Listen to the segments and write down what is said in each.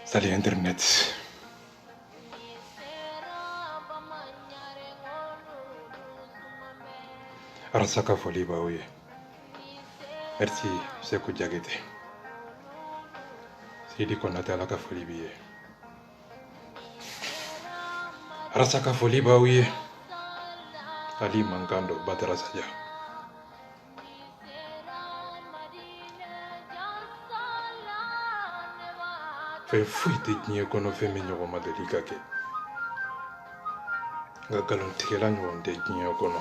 Salut Internet. Arasaka foli baouye. Merci, Sekou Diakité. Sidi Konate alaka foli biye. Arasaka foli baouye. Ali Mankando Batara Sadia. Fais fouille de kono fe me nyogo madelika ke. Nga galon tikela nyon de kono.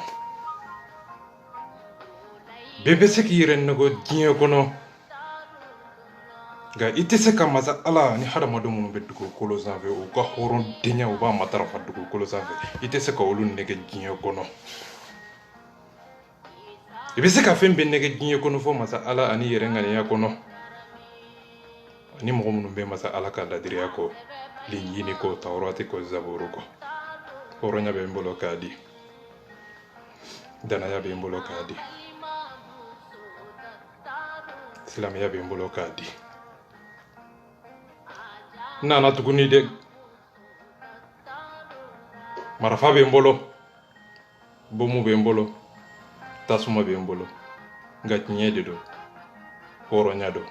Bebe se ki ren nago kono. Nga ite se kamaza ala ni hada madomu bedugo kolo zanve o ka horon denya o ba matara fadugo kolo zanve. Ite se ka olu nege kono. Bebe se ka fembe nege kono fo masa ala ani yerenga ne ya kono. Ni mɔgɔ minnu bɛ masa ala ka ladiriya kɔ linjini ko tawrati ko zaburu ko hɔrɔnya bɛ n bolo k'a di danaya bɛ n bolo k'a di silamɛya bɛ n bolo k'a di n nana tuguni dɛ marifa bɛ n bolo bomu bɛ n bolo tasuma bɛ n bolo nka tiɲɛ de don hɔrɔnya don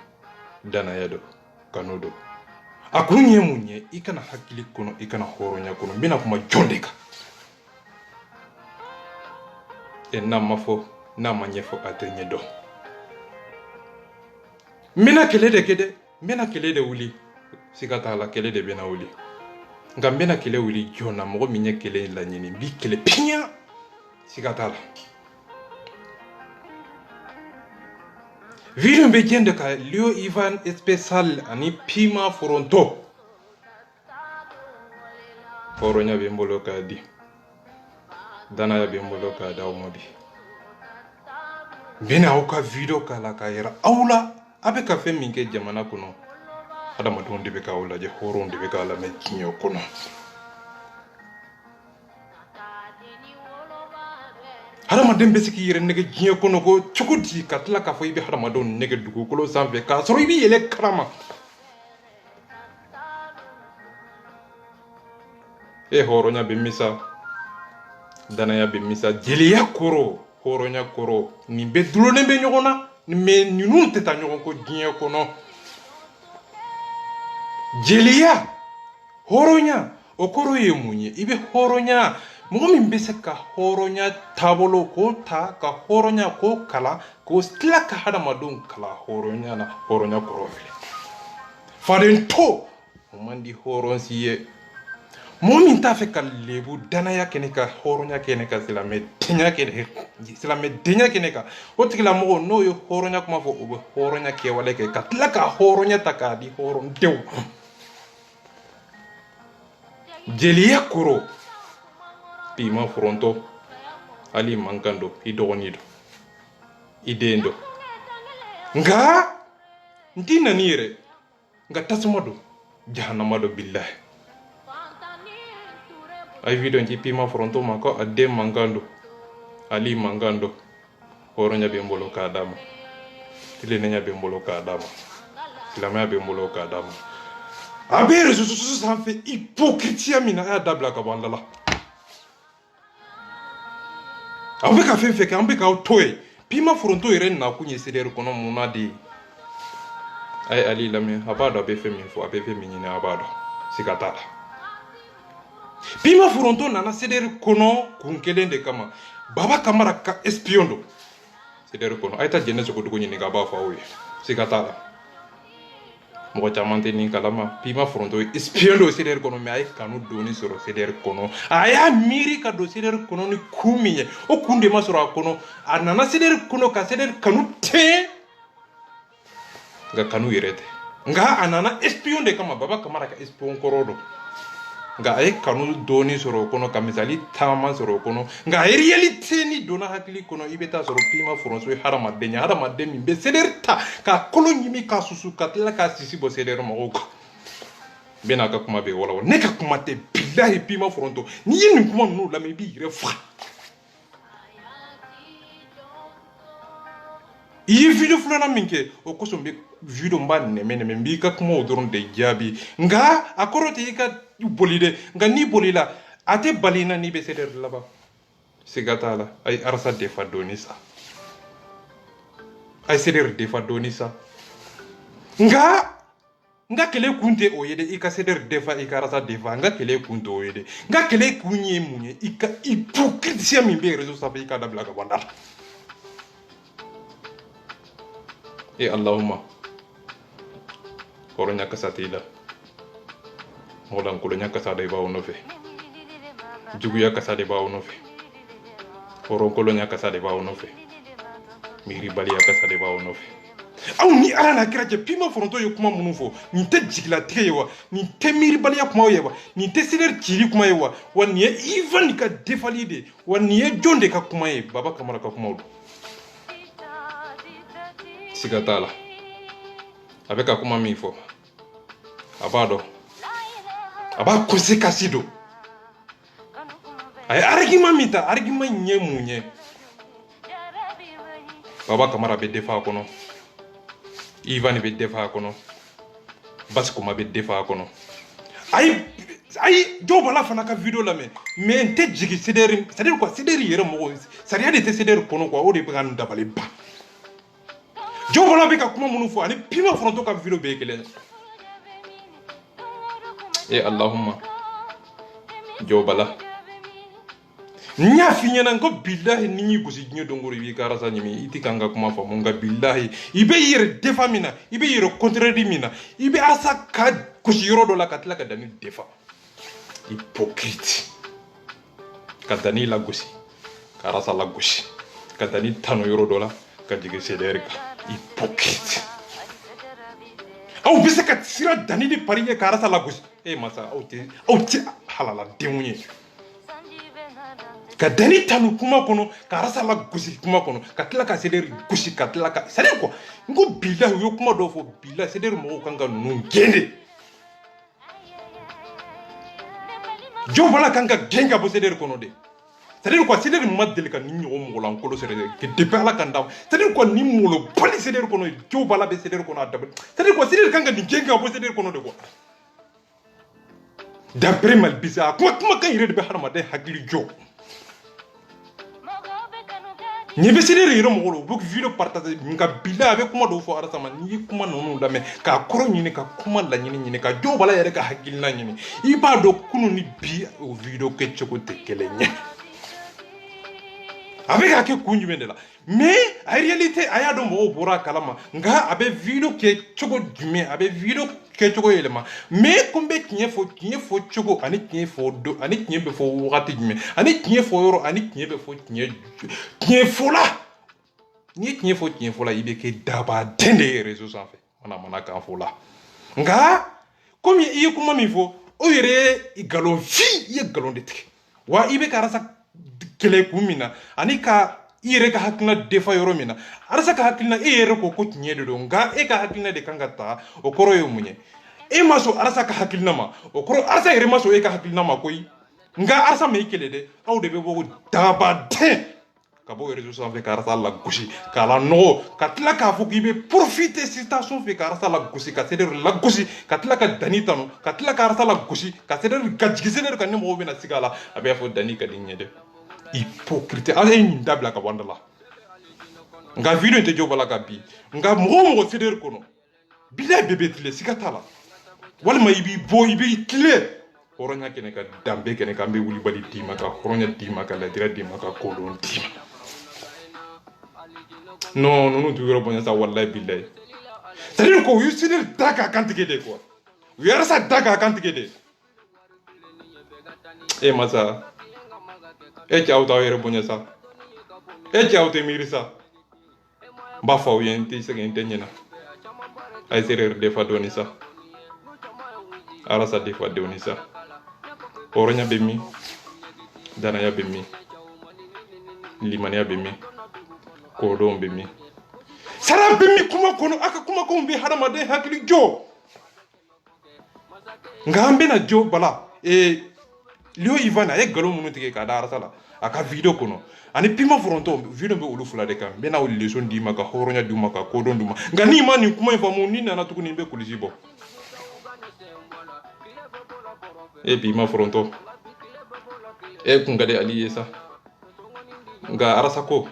danaya don kanu don a kun ye mun ye I kana hakili kɔnɔ I kana hɔrɔnya kɔnɔ n bɛna kuma jɔn de kan n'a ma fɔ n'a ma ɲɛfɔ a tɛ ɲɛ dɔn n bɛna kɛlɛ de kɛ dɛ n bɛna kɛlɛ de wuli siga t'a la kɛlɛ de bɛna wuli nka n bɛna kɛlɛ wuli jɔn na mɔgɔ min ye kɛlɛ in laɲini n bi kɛlɛ piɲa siga t'a la video be jende ka Leo Ivan Especial ani Pima Foronto horonya be mbolo ka di dana ya be mbolo ka da umabi bina o ka video kala ka yera awla abe ka fe min ke jamana kuno ada madon de be ka awla je horon de be ka la me kinyo kuno hadamaden bɛ se k'i yɛrɛ nɛgɛ diɲɛ kɔnɔ ko cogo di ka tila k'a fɔ I bɛ hadamadenw nɛgɛ dugukolo sanfɛ k'a sɔrɔ I b'i yɛlɛ karama hɔrɔnya bɛ misa danaya bɛ misa jeliya kɔrɔ hɔrɔnya kɔrɔ nin bɛɛ dulonnen bɛ ɲɔgɔn na mais ninnu tɛ taa ɲɔgɔn ko diɲɛ kɔnɔ jeliya hɔrɔnya o kɔrɔ ye mun ye I bɛ hɔrɔnya mɔgɔ min bɛ se ka hɔrɔnya taabolo k'o ta ka hɔrɔnya k'o kala k'o tila ka hadamadenw kala hɔrɔnya na hɔrɔnya kɔrɔ filɛ faden to o man di hɔrɔn si ye mɔgɔ min t'a fɛ ka lebu danaya kɛ ne ka hɔrɔnya kɛ ne ka silamɛdenya kɛ ne kan o tigilamɔgɔ n'o ye hɔrɔnya kuma fɔ o bɛ hɔrɔnya kɛwale kɛ ka tila ka hɔrɔnya ta k'a di hɔrɔndenw jeliya kɔrɔ Pima Foronto Ali Mankando I dɔgɔnin don I den don nka n t'i nani yɛrɛ nka tasuma don jahanama don billahi a ye video ci Pima Foronto ma ko a den Mankando Ali Mankando hɔrɔnya bɛ n bolo k'a d'a ma tilennenya bɛ n bolo k'a d'a ma silamɛya bɛ n bolo k'a d'a ma a bɛ réseaux sociaux sanfɛ hypocrite min na a y'a dabila ka bɔ an da la aw bɛ ka fɛn fɛn kɛ an bɛ k'aw to yen pima foronto yɛrɛ nakun ye CDR kɔnɔ mun na de a ye Ali lamɛn a b'a dɔn a bɛ fɛn min fɔ a bɛ fɛn min ɲini a b'a dɔn siga t'a la pima foronto nana CDR kɔnɔ kun kelen de kama Baba Kamara ka espion don CDR kɔnɔ a ye taa jɛnɛ sogodugu ɲini a b'a fɔ aw ye siga t'a la mɔgɔ caman tɛ nin kalama pima foronto ye espion don CDR kɔnɔ mais a ye kanu doni sɔrɔ CDR kɔnɔ a y'a miiri ka don CDR kɔnɔ ni kun min ye o kun de ma sɔrɔ a kɔnɔ a nana CDR kɔnɔ ka CDR kanu tɛ nka kanu yɛrɛ tɛ nka a nana espion de kama Baba Kamara ka espion kɔrɔ don nka a ye kanu doni sɔrɔ o kɔnɔ ka misali taama sɔrɔ o kɔnɔ nka a ye réalité ni donna hakili kɔnɔ i bɛ taa sɔrɔ pima foronto ye hadamaden ye hadamaden min bɛ CDR ta ka kolo ɲimi ka susu ka tila k'a sisi bɔ CDR mɔgɔw kan n bɛna a ka kuma bɛ walawala ne ka kuma tɛ bilahi pima foronto n'i ye nin kuma ninnu lamɛn i b'i yɛrɛ faga i ye video filanan min kɛ o kosɔn n bɛ video n b'a nɛmɛ n b'i ka kumaw dɔrɔn de jaabi nka a kɔrɔ tɛ i ka boli dɛ nka n'i bolila a tɛ bali i na n'i bɛ CDR laban siga t'a la a ye arasa defa dɔɔni sa a ye CDR defa dɔɔni sa nka kɛlɛ kun tɛ o ye dɛ i ka CDR defa i ka arasa defa nka kɛlɛ kun tɛ o ye dɛ nka kɛlɛ kun ye mun ye i ka hypocrisie min bɛ réseau sanfɛ i k'a dabila ka bɔ an da la Allahumma hɔrɔnya kasa t'i la mɔgɔlankolon kasa de b'aw nɔfɛ juguya kasa de b'aw nɔfɛ hɔrɔnkolonya kasa de b'aw nɔfɛ miiribaliya kasa de b'aw nɔfɛ aw ni ala n'a kira cɛ pima foronto ye kuma minnu fɔ nin tɛ jigilatigɛ ye wa nin tɛ miiribaliya kumaw ye wa nin tɛ CDR cili kuma ye wa nin ye Ivan ka defali de wa nin ye jɔn de ka kuma ye Baba Kamara ka kumaw don siga t'a la a bɛ ka kuma min fɔ a b'a dɔn a b'a conséquence don a ye argument min ta argument in ye mun ye Baba Kamara bɛ defa a kɔnɔ Ivan bɛ defa a kɔnɔ Basikoma bɛ defa a kɔnɔ ayi Joe Bala fana ka video lamɛn mais n tɛ jigin CDR c'est-à-dire quoi CDR yɛrɛ mɔgɔ sariya de tɛ CDR kɔnɔ quoi o de bɛ ka n dabali ban Joe Bala bɛ ka kuma minnu fɔ ani pima foronto ka video bɛɛ ye kelen Allahumma Joe Bala n y'a f'i ɲɛna ko bilahi ni y'i gosi diɲɛ don o don i b'i ka arasa ɲimi i tɛ kan ka kuma faamu nka bilahi i bɛ i yɛrɛ defa min na i bɛ i yɛrɛ contredire min na i bɛ arasa ka gosi yɔrɔ dɔ la ka tila ka Dani defa hypocrite ka Dani lagosi ka arasa lagosi ka Dani tanu yɔrɔ dɔ la ka jigin CDR kan hypocrite aw bɛ se ka sira Dani ni pari ɲɛ ka arasa lagosi masa aw tɛ halaladenw ye ka Dani tanu kuma kɔnɔ ka arasa lagosi kuma kɔnɔ ka tila ka CDR gosi ka tila ka c'est quoi n ko bilahi u ye kuma dɔ fɔ bilahi CDR mɔgɔw kan ka ninnu gɛn de Joe Bala kan ka gɛn ka bɔ CDR kɔnɔ de c'est-à-dire quoi CDR ma deli ka ni ɲɔgɔn mɔgɔlankolon sɔrɔ dɛ depuis ala kan d'a c'est-à-dire quoi ni molo bali CDR kɔnɔ Joe Bala bɛ CDR kɔnɔ a dabali c'est-à-dire quoi CDR kan ka nin gɛn ka bɔ CDR kɔnɔ de quoi d'après Malbisa kuma kan yɛrɛ de bɛ hadamaden hakili jɔ ɲɛ bɛ CDR yɛrɛ mɔgɔ la u bɛ video partager nka bilahi a bɛ kuma dɔw fɔ arasa ma n'i ye kuma ninnu lamɛn k'a kɔrɔ ɲini ka kuma laɲini ɲini ka Joe Bala yɛrɛ ka hakilina ɲini i b'a dɔn kunun ni bi o video kɛcogo tɛ kelen ye a bɛ ka kɛ kun jumɛn de la mais a réalité a y'a dɔn mɔgɔw bɔra a kalama nka a bɛ video kɛ cogo jumɛn a bɛ video kɛcogo yɛlɛma mais ko n bɛ tiɲɛ fɔ cogo ani tiɲɛ fɔ don ani tiɲɛ bɛ fɔ wagati jumɛn ani tiɲɛ fɔ yɔrɔ ani tiɲɛ bɛ fɔ tiɲɛ fɔ la n'i ye tiɲɛ fɔ la i bɛ kɛ dabaden de ye réseau sanfɛ mana kan fɔ la nka komi i ye kuma min fɔ o yɛrɛ ye nkalonfin i ye nkalon de tigɛ wa i bɛ ka arasa kɛlɛ kun min na ani ka i yɛrɛ ka hakilina defa yɔrɔ min na arasa ka hakilina e yɛrɛ ko tiɲɛ de don nka e ka hakilina de kan ka ta o kɔrɔ ye mun ye e ma sɔn arasa ka hakilina ma o kɔrɔ arasa yɛrɛ ma sɔn e ka hakilina ma koyi nka arasa ma i kɛlɛ dɛ aw de bɛ bɔ dabaden ka bɔ réseau sanfɛ ka arasa la gosi k'a la nɔgɔ ka tila k'a fɔ k'i bɛ profiter citation fɛ ka arasa la gosi ka CDR la gosi ka tila ka Dani tanu ka tila ka arasa la gosi ka CDR ka jigin CDR kan ni mɔgɔw bɛna sigi a la a bɛ fɔ Dani ka di n ye dɛ hypocrite ala ye nin dabila ka bɔ an da la nka video in tɛ jɔ bala ka bi nka mɔgɔ o mɔgɔ CDR kɔnɔ bilayi bɛɛ bɛ tile siga t'a la walima i b'i bɔ i b'i tile hɔrɔnya kɛnɛ ka danbe kɛnɛ kan n bɛ wulibali d'i ma ka hɔrɔnya d'i ma ka ladira d'i ma ka kolon d'i ma non ninnu t'u yɔrɔ bonya sa walayi bilayi c'est à dire que u y'u CDR da k'a kantigɛ de quoi u ye arasa da k'a kantigɛ de e masa e cɛ aw t'aw yɛrɛ bonya sa e cɛ aw tɛ miiri sa n b'a fɔ aw ye n tɛ sɛgɛn n tɛ ɲinɛ a ye CDR defa dɔɔni sa arasa defa dɔɔni sa hɔrɔnya bɛ min danaya bɛ min limaniya bɛ min kodɔn bɛ min sara bɛ min kuma kɔnɔ a ka kumakanw bɛ hadamaden hakili jɔ nka an bɛna jɔ bala Leo Ivan a ye nkalon minnu tigɛ k'a da arasa la a ka video kɔnɔ ani Pima Foronto video bɛ olu fila de kan n bɛna leçon d'i ma ka hɔrɔnya d'u ma ka kodɔn d'u ma nka n'i ma nin kuma in faamu n'i nana tuguni n bɛ kulisi bɔ Pima Foronto kun ka di Ali ye sa nka arasa ko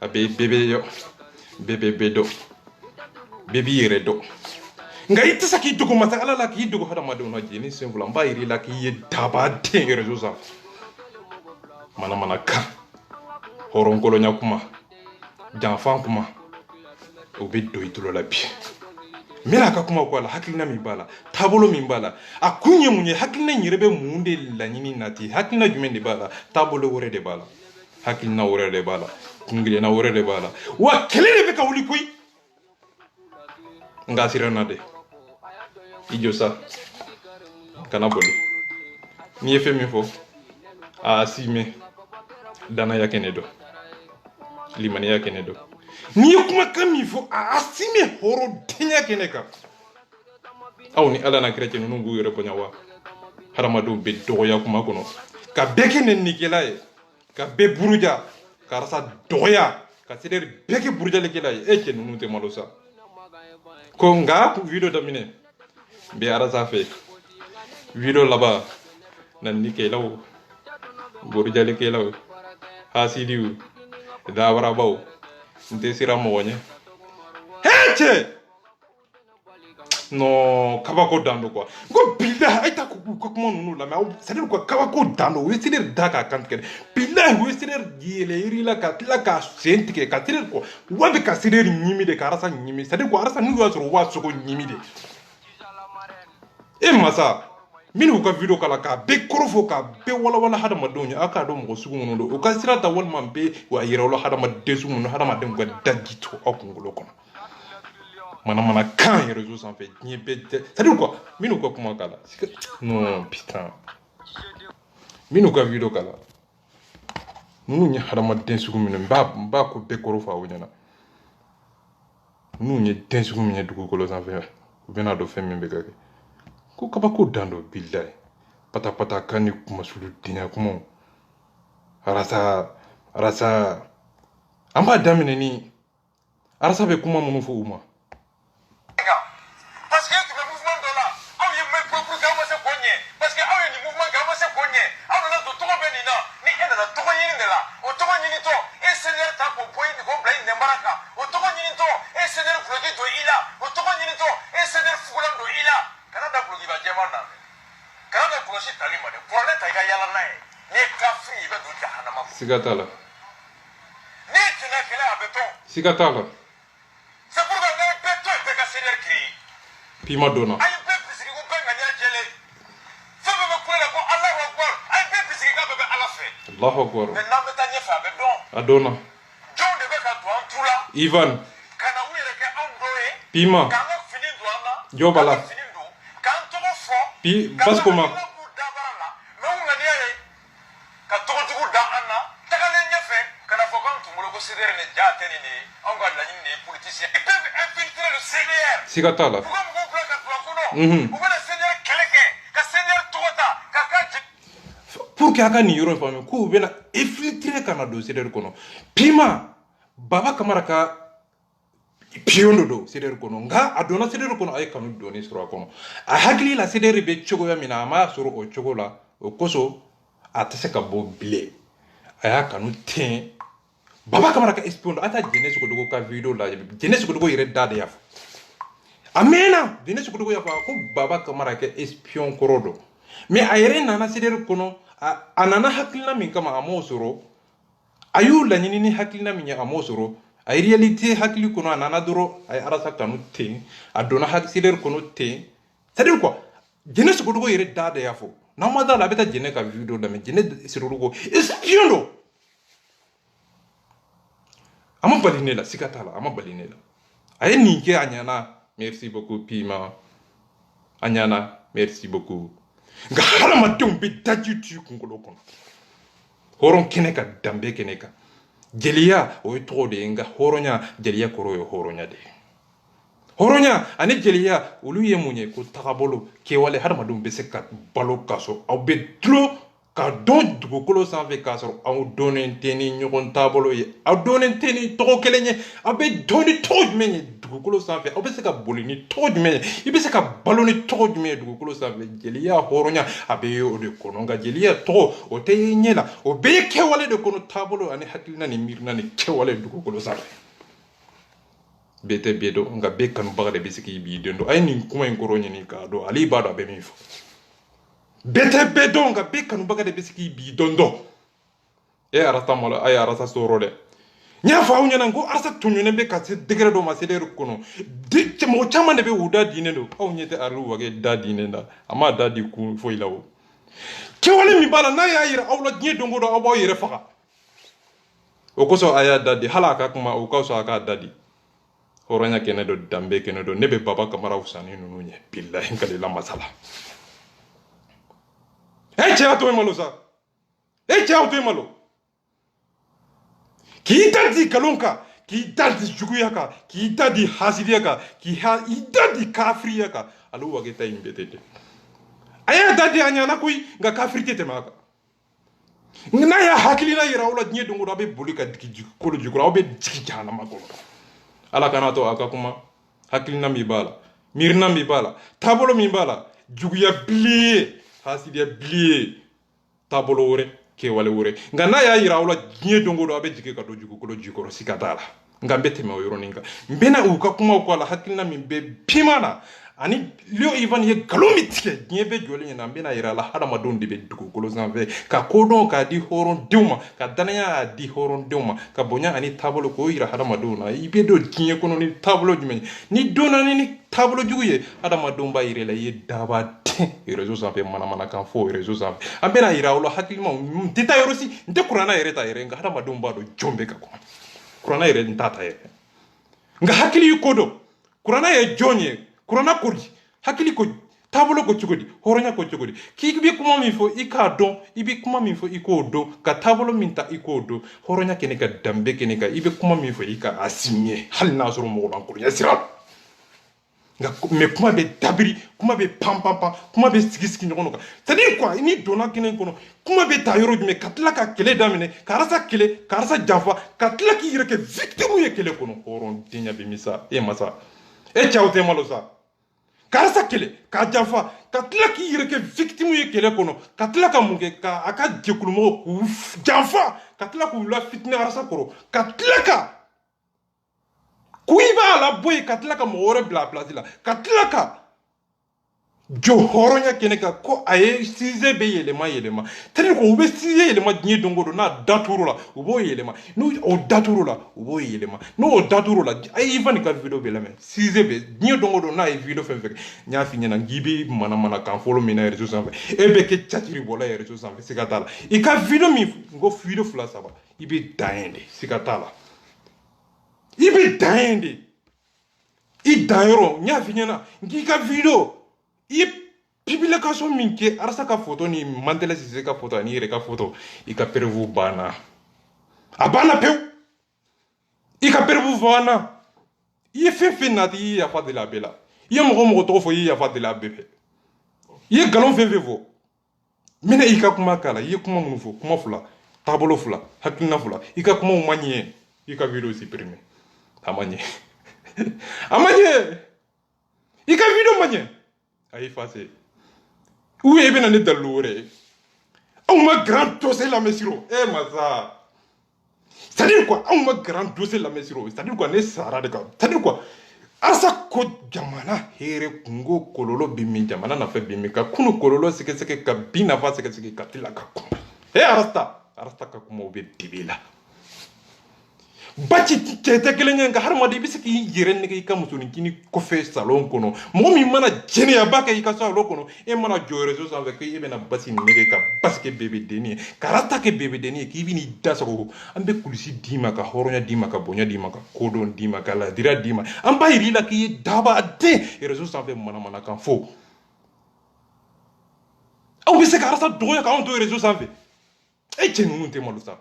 a bɛ bɛɛ yɔ bɛɛ bɛ dɔ bɛɛ b'i yɛrɛ dɔn nka i tɛ se k'i dogo masa ala la k'i dogo hadamadenw na jeni sen fila n b'a yir'i la k'i ye dabaden réseau sanfɛ manamana kan hɔrɔnkolonya kuma janfan kuma o bɛ don i tulo la bi n bɛna a ka kuma ko a la hakilina min b'a la taabolo min b'a la a kun ye mun ye hakilina in yɛrɛ bɛ mun de laɲini nati hakilina jumɛn de b'a la taabolo wɛrɛ de b'a la hakilina wɛrɛ de b'a la kungilenna wɛrɛ de b'a la wa kɛlɛ de bɛ ka wuli koyi nka siranna dɛ i jɔ sa kana boli n'i ye fɛn min fɔ a si mɛn danaya kɛnɛ dɔn limaniya kɛnɛ dɔn n'i ye kumakan min fɔ a si mɛn hɔrɔndenya kɛnɛ kan aw ni ala n'a kira cɛ ninnu b'u yɛrɛ bonya wa hadamadenw bɛ dɔgɔya kuma kɔnɔ ka bɛɛ kɛ nɛnnikɛla ye ka bɛɛ buruja ka arasa dɔgɔya ka CDR bɛɛ kɛ burujalikɛla ye e cɛ ninnu tɛ malo sa ko nka video daminɛ n bɛ arasa fɛ video laban nannikɛlaw burujalikɛlaw hasidiw dawarabaw n tɛ siran mɔgɔ ɲɛ hee cɛ non kabako dan do quoi ko bilahi a ye taa k'u ka kuma ninnu lamɛn aw c'est à dire que kabako dan do u ye CDR da k'a kantigɛ bilahi u ye CDR yɛlɛ yiri la ka tila k'a sen tigɛ ka CDR quoi wa bɛ ka CDR ɲimi de ka arasa ɲimi c'est à dire que arasa n'u y'a sɔrɔ u b'a sogo ɲimi de e masa minnu ka video kala k'a bɛɛ kɔrɔ fɔ k'a bɛɛ walawala hadamadenw ye aw k'a dɔn mɔgɔ sugu minnu don u ka sira ta walima n bɛ wa yira aw la hadamaden sugu minnu hadamadenw ka daji to aw kunkolo kɔnɔ manamana kan réseau sanfɛ diɲɛ bɛɛ tɛ c'est à dire quoi minnu ka kuma k'a la non putain minnu ka video k'a la ninnu ye hadamaden sugu minnu n b'a ko bɛɛ kɔrɔ fɔ aw ɲɛna ninnu ye den sugu min ye dugukolo sanfɛ u bɛna dɔn fɛn min bɛ ka kɛ ko kabako dan do bilayi patapata kan ni kumasulu denya kumaw arasa an b'a daminɛ ni arasa bɛ kuma minnu fɔ u ma siga t'a la siga t'a la Pima donna Allahu Akbar a donna Ivan Pima jɔ b'a la Baskoma siga t'a la pour que aka ni yoro fami ku bena infiltrer kana do seder kono pima baba kamara ka piondo do seder kono nga adona seder kono ay kanu do ni sura kono a hagli la seder be chogo ya mina ma suru o chogo la o koso atase ka bo bile aya kanu ten baba kamara ka espiondo ata jeunesse ko dogo ka video la jeunesse ko dogo yere dade ya amena jeunesse ko dogo ya ko baba kamara ka espion korodo mais ayere nana seder kono anana haklina min kama amosoro ayu la nyini haklina min ya amosoro ay réalité hakli kono anana doro ay arasa kanu te adona hak seder kono te c'est-à-dire quoi jeunesse ko dogo yere dade ya fo na ma da la beta jeunesse ka video da mais jeunesse sirugo espion do ama baline la sikatala ama baline la ay ninke anyana merci beaucoup pima anyana merci beaucoup nga halama tombe dajutu kungolo kono horon keneka dambe keneka jeliya o trop de nga horonya jeliya koro yo horonya de horonya ani jeliya ulu ye munye ko takabolo ke wale har madum be sekat balo kaso aw be dlo ka don dugo kolo sanfe kaso aw donen teni nyogon tabolo ye aw donen teni to kelenye aw be doni toj menye dugo kolo sanfe aw be seka bolini toj menye ibe seka baloni toj menye dugo kolo sanfe jeliya horonya abe yo de kono nga jeliya to o te nyela o be ke wale de kono tabolo ani hakilina ni mirna ni ke wale dugo kolo sanfe bete bedo nga be kanu bagade be seki bi dendo ay ni kuma en koronya ni ka do ali bado abe mi fo bete bedo nga be kanu bagade be seki bi dondo e arata mola ay arata sorode nya fa unya nango arsa tunyu ne be ka se degre do ma se der kono di mo chama ne be wuda dine do aw nyete aru wage da dine da ama da di ku fo ilawo ke wala mi bala na ya yira awla nye dongo do abo yire faka o ko so aya da di halaka kuma o ko so aka da di horonya kene do dambe kene do nebe baba kamara usani nunu nye billahi nkali la masala che ato malo sa che ato malo ki dadi kalonka ki dadi juguyaka ki dadi hasiliaka ki dadi kafriyaka alu wageta imbetete aya dadi anyana kuy nga kafrite temaka ngna ya hakilina yira wala nye dongo be bolika diki kolo jukura be diki jana makolo ala kana to akakuma hakilina mi bala mirna mi bala tabolo mi bala juguya blie hasidia blie tabolo wore ke wale wore ngana ya yira wala nye dongo do abe jike ka do jugu ko do jikoro sikatala ngambete me oyoro ninga mbena ukakuma ko ala hakilina mi be pimana ani lio ivan ye galomitike nye be jole na mbena yira la hada madon de be dugu ko lo zanve ka kodon ka di horon duma ka danaya di horon duma ka bonya ani tabolo ko yira hada madona ibe do kinye kono ni tabolo jume ni dona ni tabolo juguye hada madon ba yire la ye daba rezo zanve mana kan fo rezo zanve ambena yira wala hakilima tita yorosi nte kurana yere ta yere nga hada madon ba do jombe ka ko kurana yere ntata yere nga hakili kodo kurana ye jonye kurana kodi hakili ko tabolo ko chugodi horonya ko chugodi ki bi kuma mi fo ika don ibi kuma mi fo iko do ka tabolo minta iko do horonya kene ka dambe kene ka ibi kuma mi fo ika asinye hal na soro mo lan kunya sira nga me kuma be dabiri kuma be pam kuma be sigi nyono ka c'est quoi ini dona kene kono kuma be tayoro me katla ka kele damine karasa jafa katla ki yire ke victime ye kele kono horon dinya be misa e masa e chaute malosa karasa kele ka jafa katla ki yire ke victime ye kele kono katla ka munge ka aka jekulumo ku jafa katla ku la fitna arasa koro katla ka kuiba la boy katla ka more bla bla la katla ka jo horonya kene ka ko aye size be yelema tani ko ube size yelema nyi dongodo na daturo la ubo yelema no o daturo la ubo yelema no o daturo la ay even ka video be lame size be nyi dongodo na e video fen nya fi nyana gibi mana kan follow me na rezo sanfe e be ke chatiri bola e rezo sanfe sikatala e ka video mi go video fla saba ibe daende sikatala ibe daende i daero nya fi nyana ngi ka video i publication minke arsa ka photo ni mantele si ka photo ni re ka photo i ka pervu bana abana peu i ka pervu bana i fe nati ya fa de la bela i mo to fo i ya fa de la bebe i galon fe vo mina i ka kuma kala i ye kuma minnu fɔ kuma fila taabolo fila hakilina fila i ka kumaw ma ɲɛ i ka video supprimer a ma ɲɛ a ma ɲɛ i ka video ma ɲɛ a y'i effacer ou bien i bɛna ne dalilu wɛrɛ ye anw ma grand dossier lamɛn siro masa c'est-à-dire quoi anw ma grand dossier lamɛn siro c'est-à-dire quoi ne sara de kan c'est-à-dire quoi asa ko jamana hɛrɛ kungo kɔlɔlɔ bɛ min jamana nafa bɛ min ka kunu kɔlɔlɔ sɛgɛsɛgɛ ka bi nafa sɛgɛsɛgɛ ka tila ka kuma arasta ka kuma o bɛ dibi la baci cɛ tɛ kelen ye nka hadamaden i bɛ se k'i yɛrɛ nɛgɛ i ka musonincinin kɔfɛ salon kɔnɔ mɔgɔ min mana jɛnɛyaba kɛ i ka salon kɔnɔ e mana jɔ réseau sanfɛ k'e bɛna basi nɛgɛ ka basi kɛ bebedenni ye ka arasta kɛ bebedenni ye k'i bɛ n'i da sago an bɛ kulusi d'i ma ka hɔrɔnya d'i ma ka bonya d'i ma ka kodɔn d'i ma ka ladira d'i ma an b'a yir'i la k'i ye dabaden réseau sanfɛ manamanakan fɔ aw bɛ se ka arasta dɔgɔya k'anw to réseau sanfɛ e cɛ ninnu tɛ malo sa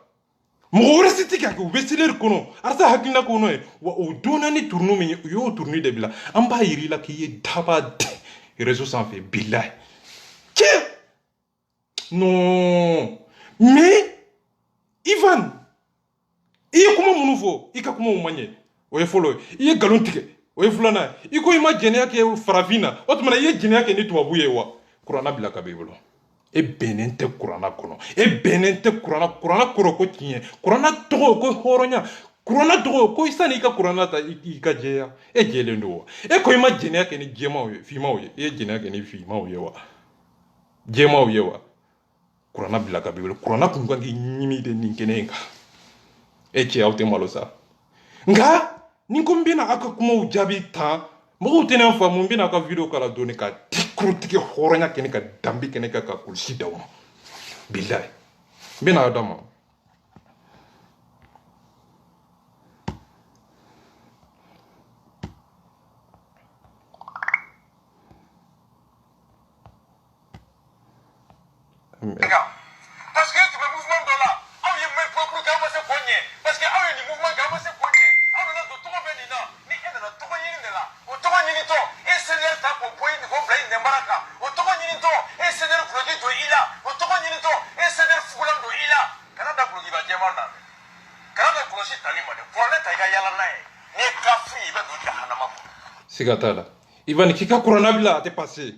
mɔgɔ wɛrɛ si tɛ k'a kɛ u bɛ seleri kɔnɔ arasa hakilina kɔnɔ ye wa o donna ni turuni min ye u y'o turuni de bila an b'a yir'i la k'i ye dabaden réseau sanfɛ bilahi cɛ non mais Ivan i ye kuma minnu fɔ i ka kumaw ma ɲɛ o ye fɔlɔ ye i ye nkalon tigɛ o ye filanan ye i ko i ma jɛnɛya kɛ farafin na o tuma na i ye jɛnɛya kɛ ni tubabu ye wa kuranna bila ka b'i bolo e bɛnnen tɛ kuranna kɔnɔ e bɛnnen tɛ kuranna kɔrɔ ko tiɲɛ kuranna tɔgɔ ko hɔrɔnya kuranna tɔgɔ ko sani i ka kuranna ta i ka jɛya e jɛlen don wa e ko i ma jɛnɛya kɛ ni jɛmaw ye fimaw ye i ye jɛnɛya kɛ ni fimaw ye wa jɛmaw ye wa kuranna bila ka b'i bolo kuranna kun kan k'i ɲimi de nin kɛnɛ in kan e cɛ aw tɛ malo sa nka ni ko n bɛna aw ka kumaw jaabi tan mɔgɔw tɛ ne faamu n bɛna aw ka video kala doni ka kurutigɛ hɔrɔnya kɛnɛ ka danbe kɛnɛ kan ka kulusi d'aw ma bilahi n bɛna aw d'a ma parce que tu fais mouvement de là aw ye mɛn pour que aw ma se k'o ɲɛ parce que aw ye nin mouvement kɛ aw ma se k'o ɲɛ aw nana don tɔgɔ bɛ nin na ni e nana tɔgɔ ɲini de la o tɔgɔ ɲinitɔ e senior ta k'o bɔ k'o bila i nɛnbara kan o tɔgɔ ɲinitɔ e senior guloki don i la o tɔgɔ ɲinitɔ e senior fugulan don i la kana da gulokiba jɛman na dɛ kana da kɔlɔsi tali ma dɛ kuranɛ ta i ka yala n'a ye n'i ye kafiri i bɛ don jahanama kɔnɔ siga t'a la Ivan k'i ka kuranna bila a tɛ passé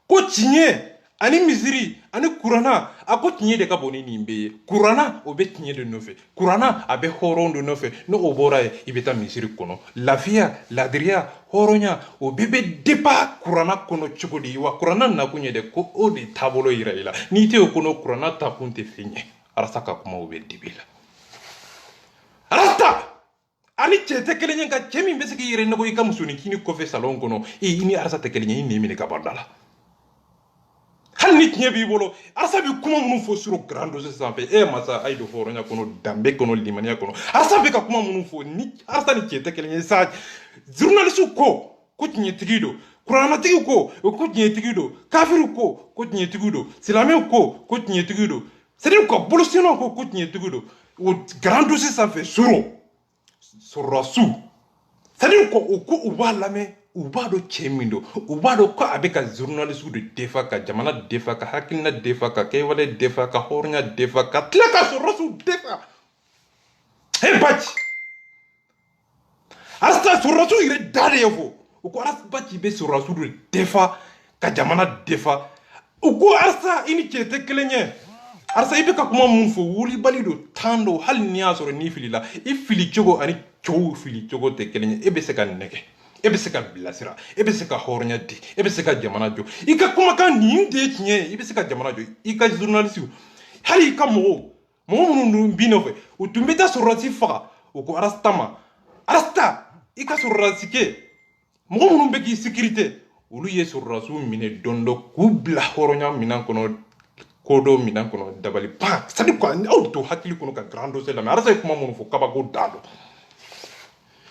ko tiɲɛ ani misiri ani kuranna a ko tiɲɛ de ka bon ni nin bɛɛ ye kuranna o bɛ tiɲɛ de nɔfɛ kuranna a bɛ hɔrɔn de nɔfɛ n'o bɔra ye i bɛ taa misiri kɔnɔ lafiya ladiriya hɔrɔnya o bɛɛ bɛ débat kuranna kɔnɔ cogo di wa kuranna nakun ye dɛ ko o de taabolo yira i la n'i tɛ o kɔnɔ kuranna takun tɛ fɛn ye arasa ka kumaw bɛ dibi la arasa ani cɛ tɛ kelen ye ka cɛ min bɛ se k'i yɛrɛ nɛgɛ i ka musonincinin kɔfɛ salon kɔnɔ i ni arasa tɛ kelen ye i n'i minɛ ka bɔ da la hali ni tiɲɛ b'i bolo arasa bɛ kuma minnu fɔ sur grand dossier sanfɛ masa a ye don hɔrɔnya kɔnɔ danbe kɔnɔ limaniya kɔnɔ arasa bɛ ka kuma minnu fɔ ni arasa ni cɛ tɛ kelen ye sa journaliste ko tiɲɛtigi don kuranatigi ko tiɲɛtigi don kafiri ko tiɲɛtigi don silamɛw ko tiɲɛtigi don c'est à dire quoi bolosɛnɛw ko tiɲɛtigi don o grand dossier sanfɛ sɔrɔsiw c'est à dire quoi o ko u b'a lamɛn u b'a dɔn cɛ min don u b'a dɔn ko a bɛ ka journaliste de defa ka jamana defa ka hakilina defa ka kɛwale defa ka hɔrɔnya defa ka tila ka sɔrɔsiw defa baci arasa sɔrɔsiw yɛrɛ da de ye fɔ u ko arasa baci bɛ sɔrɔsiw de defa ka jamana defa u ko arasa i ni cɛ tɛ kelen ye arasa i bɛ ka kuma mun fɔ wulibali don tan don hali n'i y'a sɔrɔ n'i filila i fili cogo ani cɛw fili cogo tɛ kelen ye e bɛ se ka nɛgɛ e bɛ se ka bilasira e bɛ se ka hɔrɔnya di e bɛ se ka jamana jɔ i ka kumakan nin de ye tiɲɛ ye i bɛ se ka jamana jɔ i ka journaliste hali i ka mɔgɔw minnu b'i nɔfɛ u tun bɛ taa sɔrɔdasi faga u ko arasta ma arasta i ka sɔrɔdasi kɛ mɔgɔ minnu bɛ k'i sécurité olu ye sɔrɔdasiw minɛ dɔn dɔ k'u bila hɔrɔnya minan kɔnɔ kodo minan kɔnɔ dabali pan c'est à dire quoi aw to hakili kɔnɔ ka grand dossier lamɛn arasa ye kuma minnu fɔ kabako da dɔn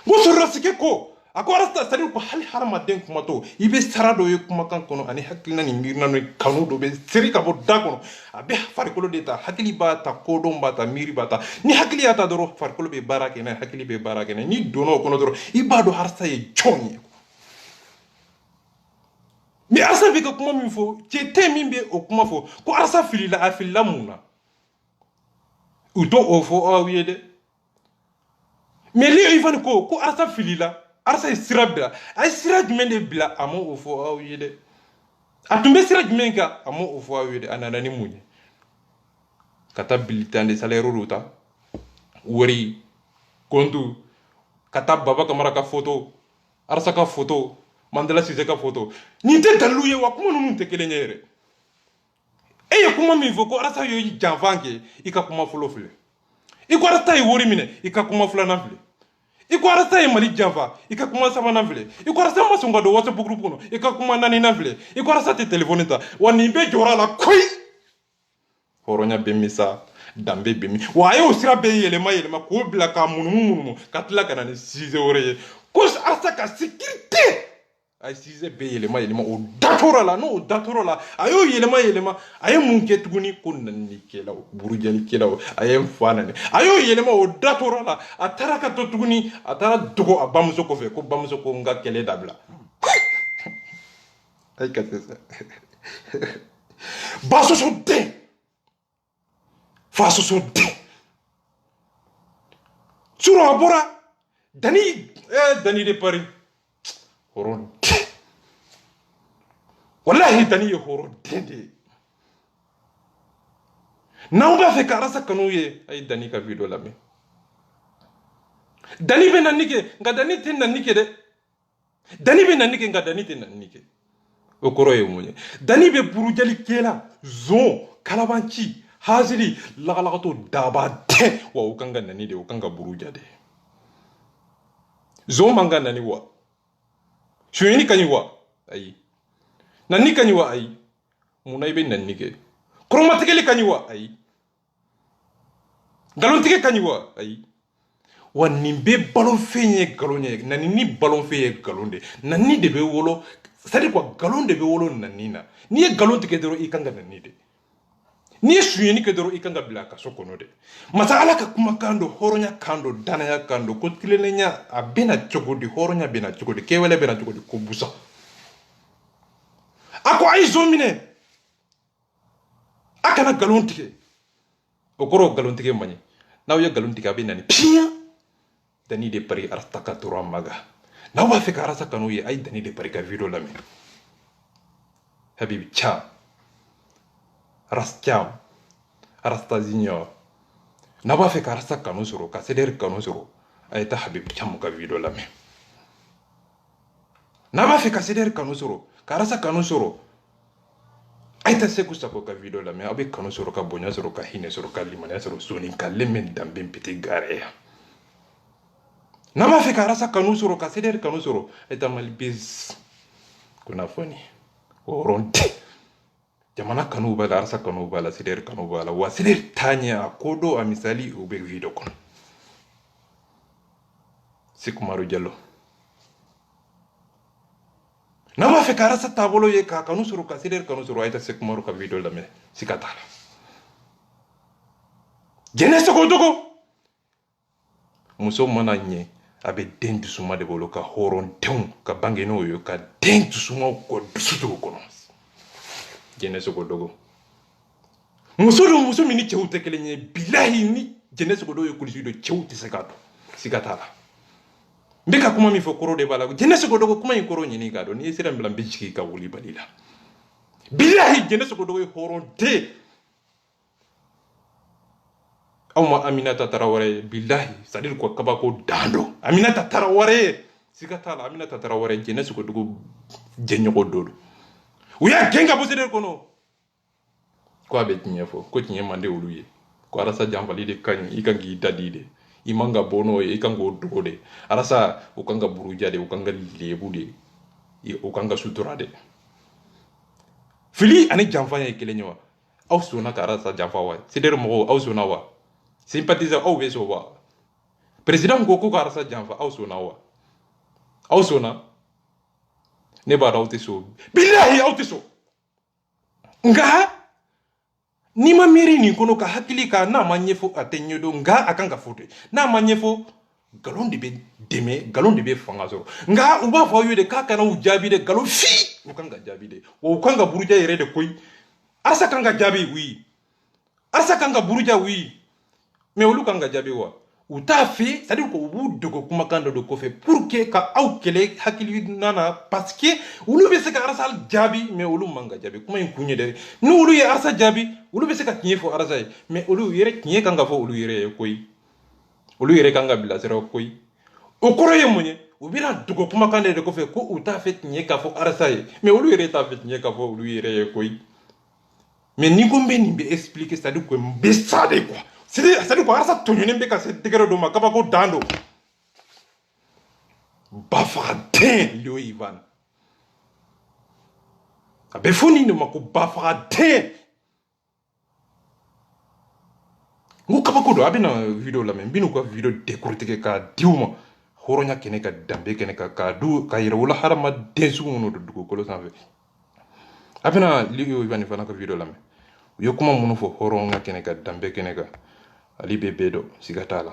n ko sɔrɔdasi kɛ ko a ko arasa c'est à dire ko hali hadamaden kumatɔ i bɛ sara dɔ ye kumakan kɔnɔ ani hakilina ni miirina ni kanu dɔ bɛ seri ka bɔ da kɔnɔ a bɛ farikolo de ta hakili b'a ta kodɔn b'a ta miiri b'a ta ni hakili y'a ta dɔrɔn farikolo bɛ baara kɛ n'a ye hakili bɛ baara kɛ n'a ye n'i donna o kɔnɔ dɔrɔn i b'a dɔn arasa ye jɔn ye mais arsa be ka kuma min fo ci te min be o kuma fo ko arsa filila a filila muna uto o fo o wiede mais li ifan ko arsa filila arsa sirabla ay siraj men de bila amo o fo o wiede atumbe siraj men ka amo o fo o wiede anana ni munye kata bilitande salaire ruta wori kontu kata baba kamara ka photo arsa ka photo Mandela Cissé ka photo ni te dalu ye wa kuma nunu te kelen yere e ye kuma min fo ko arasa yo janfanke i ka kuma folo file i ko arasa ye wori mine i ka kuma fulana file i ko arasa ye mali janfa i ka kuma sabana file i ko arasa ma songa do whatsapp group kono i ka kuma nani na file i ko arasa te telephone ta wa ni be jora la koi horonya be misa dambe be mi wa ayo sira be yelema ko bila ka munumunumu ka tla kana ni 6 ore ko arasa ka sécurité ay size be yelema o datora la no o datora la ayo yelema ayo munke tuguni ko nanni kela burujali kela ayo fana ne ayo yelema o datora la atara ka to tuguni atara dogo abamuso ko fe ko bamuso ko nga kele dabla ay ka ça baso so de faso so de suro abora dani de Paris horon wallahi dani ye horon dende na ba fe karasa kanu ye ay dani ka video la me dani be nanike nga dani tin nanike de dani be nanike nga dani tin nanike o koro ye munye dani be burujali kela zon kalabanci hazili lagalagato daba de wa ukanga nani de ukanga burujade zon manga nani wa shuyini kanywa ayi nani kanywa ayi munai be nani ke kromatikeli kanywa ayi galontike kanywa ayi wa nimbe balon fenye galonye nani ni balon feye galonde nani de be wolo sadi kwa galonde be wolo nanina ni ye galontike dero ikanga nani de ni ye shuyini ke dero ikanga bilaka sokono de masa ala ka kuma kando horonya kando danaya kando ko tilenenya abena chogodi horonya bena chogodi kewele bena chogodi ko busa ako ay zomine akana galontike okoro galontike mani naw ye galontike abena ni pia dani de pari artaka toro maga naw ba fe karasa kanu ye ay dani de pari ka video lami habibi cha Rastiam, Rasta Junior. Naba fe karasa kanu soro, ka seder kanu soro. Ayeta Habib Cham ka video la me. Naba fe ka seder kanu soro, karasa kanu soro. Ayeta seku sako ka video la me, abe kanu soro ka bonya soro ka hine soro ka limane soro soni ka lemen dambe piti gare. Naba fe karasa kanu soro, ka seder kanu soro. Ayeta malbiz. Kuna foni. Oronte. Jamana kanu bala arsa kanu bala sider kanu bala wa sider tanya kodo a misali ube video kon Sikumaru Jallo nama fe karasa tabolo ye ka kanu suru ka sider kanu suru ayta Sikumaru ka video la me sikatala jenese ko dogo muso mana nye abe den dusuma de bolo ka horon teun ka bangeno yo ka den dusuma ko dusuto kono jeunesse ko dogo muso mini chewte kelenye bilahi ni jeunesse ko dogo kulisi do chewte sekato sikatala mbeka kuma mi fokoro de bala jeunesse ko dogo kuma yinkoro nyini gado ni sira mbila mbijiki ka wuli balila bilahi jeunesse ko dogo horon de awma Aminata Traoré bilahi sadir ko kabako dando Aminata Traoré sikatala Aminata Traoré jeunesse ko dogo jenyo ko dodo uya genga boseder kono ko abe tinyefo ko tinye mande uluye ko arasa jambali de kanyi ikangi dadide imanga bono e ikango dogode arasa ukanga burujade ukanga lebude ukanga suturade fili ani jamfanya kelenyo aw sona karasa jamfawa seder mo aw sona wa sympathiser aw beso wa president ko ko karasa jamfa aw sona wa aw sona ne ba da so billahi so nga ni ma miri ni kono ka hakili ka na manyefo atenyo do nga akanga fote na manyefo galon de be deme galon de be fanga sɔrɔ nka u b'a fɔ aw ye de k'a kana u jaabi de galon fi u kan ka jaabi de wa u kan ka buruja yɛrɛ de koyi arasa kan ka jaabi oui arasa kan ka buruja oui mais olu kan ka jaabi wa u t'a fɛ c'est à dire que u b'u dogo kumakan dɔ de kɔfɛ pour que ka aw kɛlɛ hakili nana parce que olu bɛ se ka arasa jaabi mais olu man ka jaabi kuma in kun ye dɛ ni olu ye arasa jaabi olu bɛ se ka tiɲɛ fɔ arasa ye mais olu yɛrɛ tiɲɛ kan ka fɔ olu yɛrɛ ye koyi olu yɛrɛ kan ka bilasira koyi o kɔrɔ ye mun ye u bɛna dogo kumakan de kɔfɛ ko u t'a fɛ tiɲɛ ka fɔ arasa ye mais olu yɛrɛ t'a fɛ tiɲɛ ka fɔ olu yɛrɛ ye koyi mais ni ko n bɛ nin bɛ expliquer c'est à dire que n bɛ sa de quoi c'est à dire que arasa tɔɲɔnen bɛ ka se tɛgɛrɛ dɔ ma kabako dan don bafagaden Leo Ivan a bɛ fɔ nin de ma ko bafagaden n ko kabako don a bɛna video lamɛn n bɛna u ka video décortiquer k'a di u ma hɔrɔnya kɛnɛ ka danbe kɛnɛ kan k'a yɛrɛ wolo hadamaden sugu minnu don dugukolo sanfɛ a bɛna Leo Ivan fana ka video lamɛn u ye kuma minnu fɔ hɔrɔnya kɛnɛ kan danbe kɛnɛ kan ale bɛ bɛɛ dɔn siga t'a la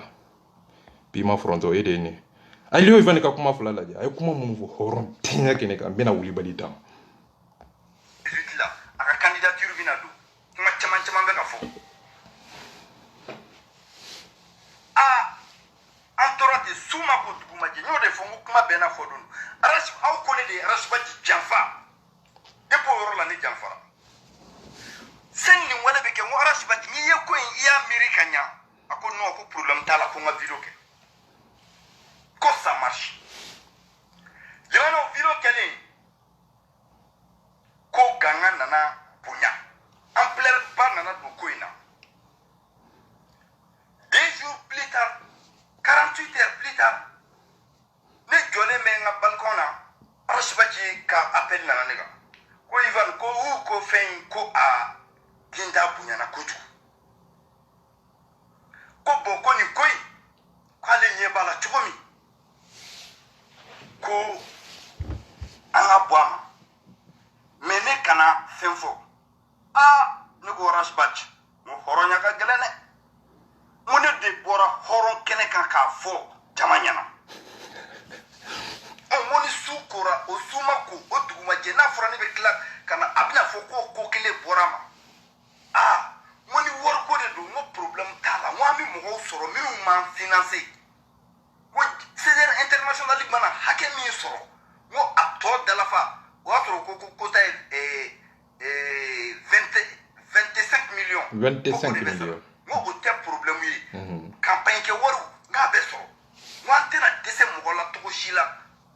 bi ma fɔrɔntɔ e de ye nin a Leo Ivan ka kuma fila lajɛ a ye kuma minnu fɔ hɔrɔntanya kɛnɛ kan n bɛna wulibali d'a ma a ka candidature bɛna don kuma caman caman bɛ ka fɔ an tora ten su ma ko dugu ma jɛ n y'o de fɔ n ko kuma bɛɛ n'a fɔ don aw ko ne de ye arasubaji janfa depuis o yɔrɔ la ne janfara sani nin wale bɛ kɛ n ko arasubaji n'i ye ko in i y'a miiri ka ɲa a ko non ko problème t'a la ko n ka video kɛ ko ça marche jamana o video kɛlen ko ganga nana bonya ampleur ba nana don ko in na 2 jours plus tard 48 heures plus tard ne jɔlen bɛ n ka balcon na arasubaji ka appel nana ne kan ko Ivan ko fɛn in ko a den t'a bonyana kojugu ko bon ko nin ko in k'ale ɲɛ b'a la cogo min ko an ka bɔ a ma mais ne kana fɛn fɔ ne ko arasubaji n ko hɔrɔnya ka gɛlɛn dɛ n ko ne de bɔra hɔrɔn kɛnɛ kan k'a fɔ jama ɲɛna n ko ni su kora o su ma ko o dugumajɛ n'a fɔra ne bɛ tila ka na a bɛna fɔ ko kelen bɔra a ma n ko ni wariko de don n ko problème t'a la n ko an bɛ mɔgɔw sɔrɔ minnu m'an financer ko CDR international mana hakɛ min sɔrɔ n ko a tɔ dalafa o y'a sɔrɔ ko ta ye 25 millions 25 millions n ko o tɛ problème ye campagne kɛ wariw n k'a bɛ sɔrɔ n ko an tɛna dɛsɛ mɔgɔ la cogo si la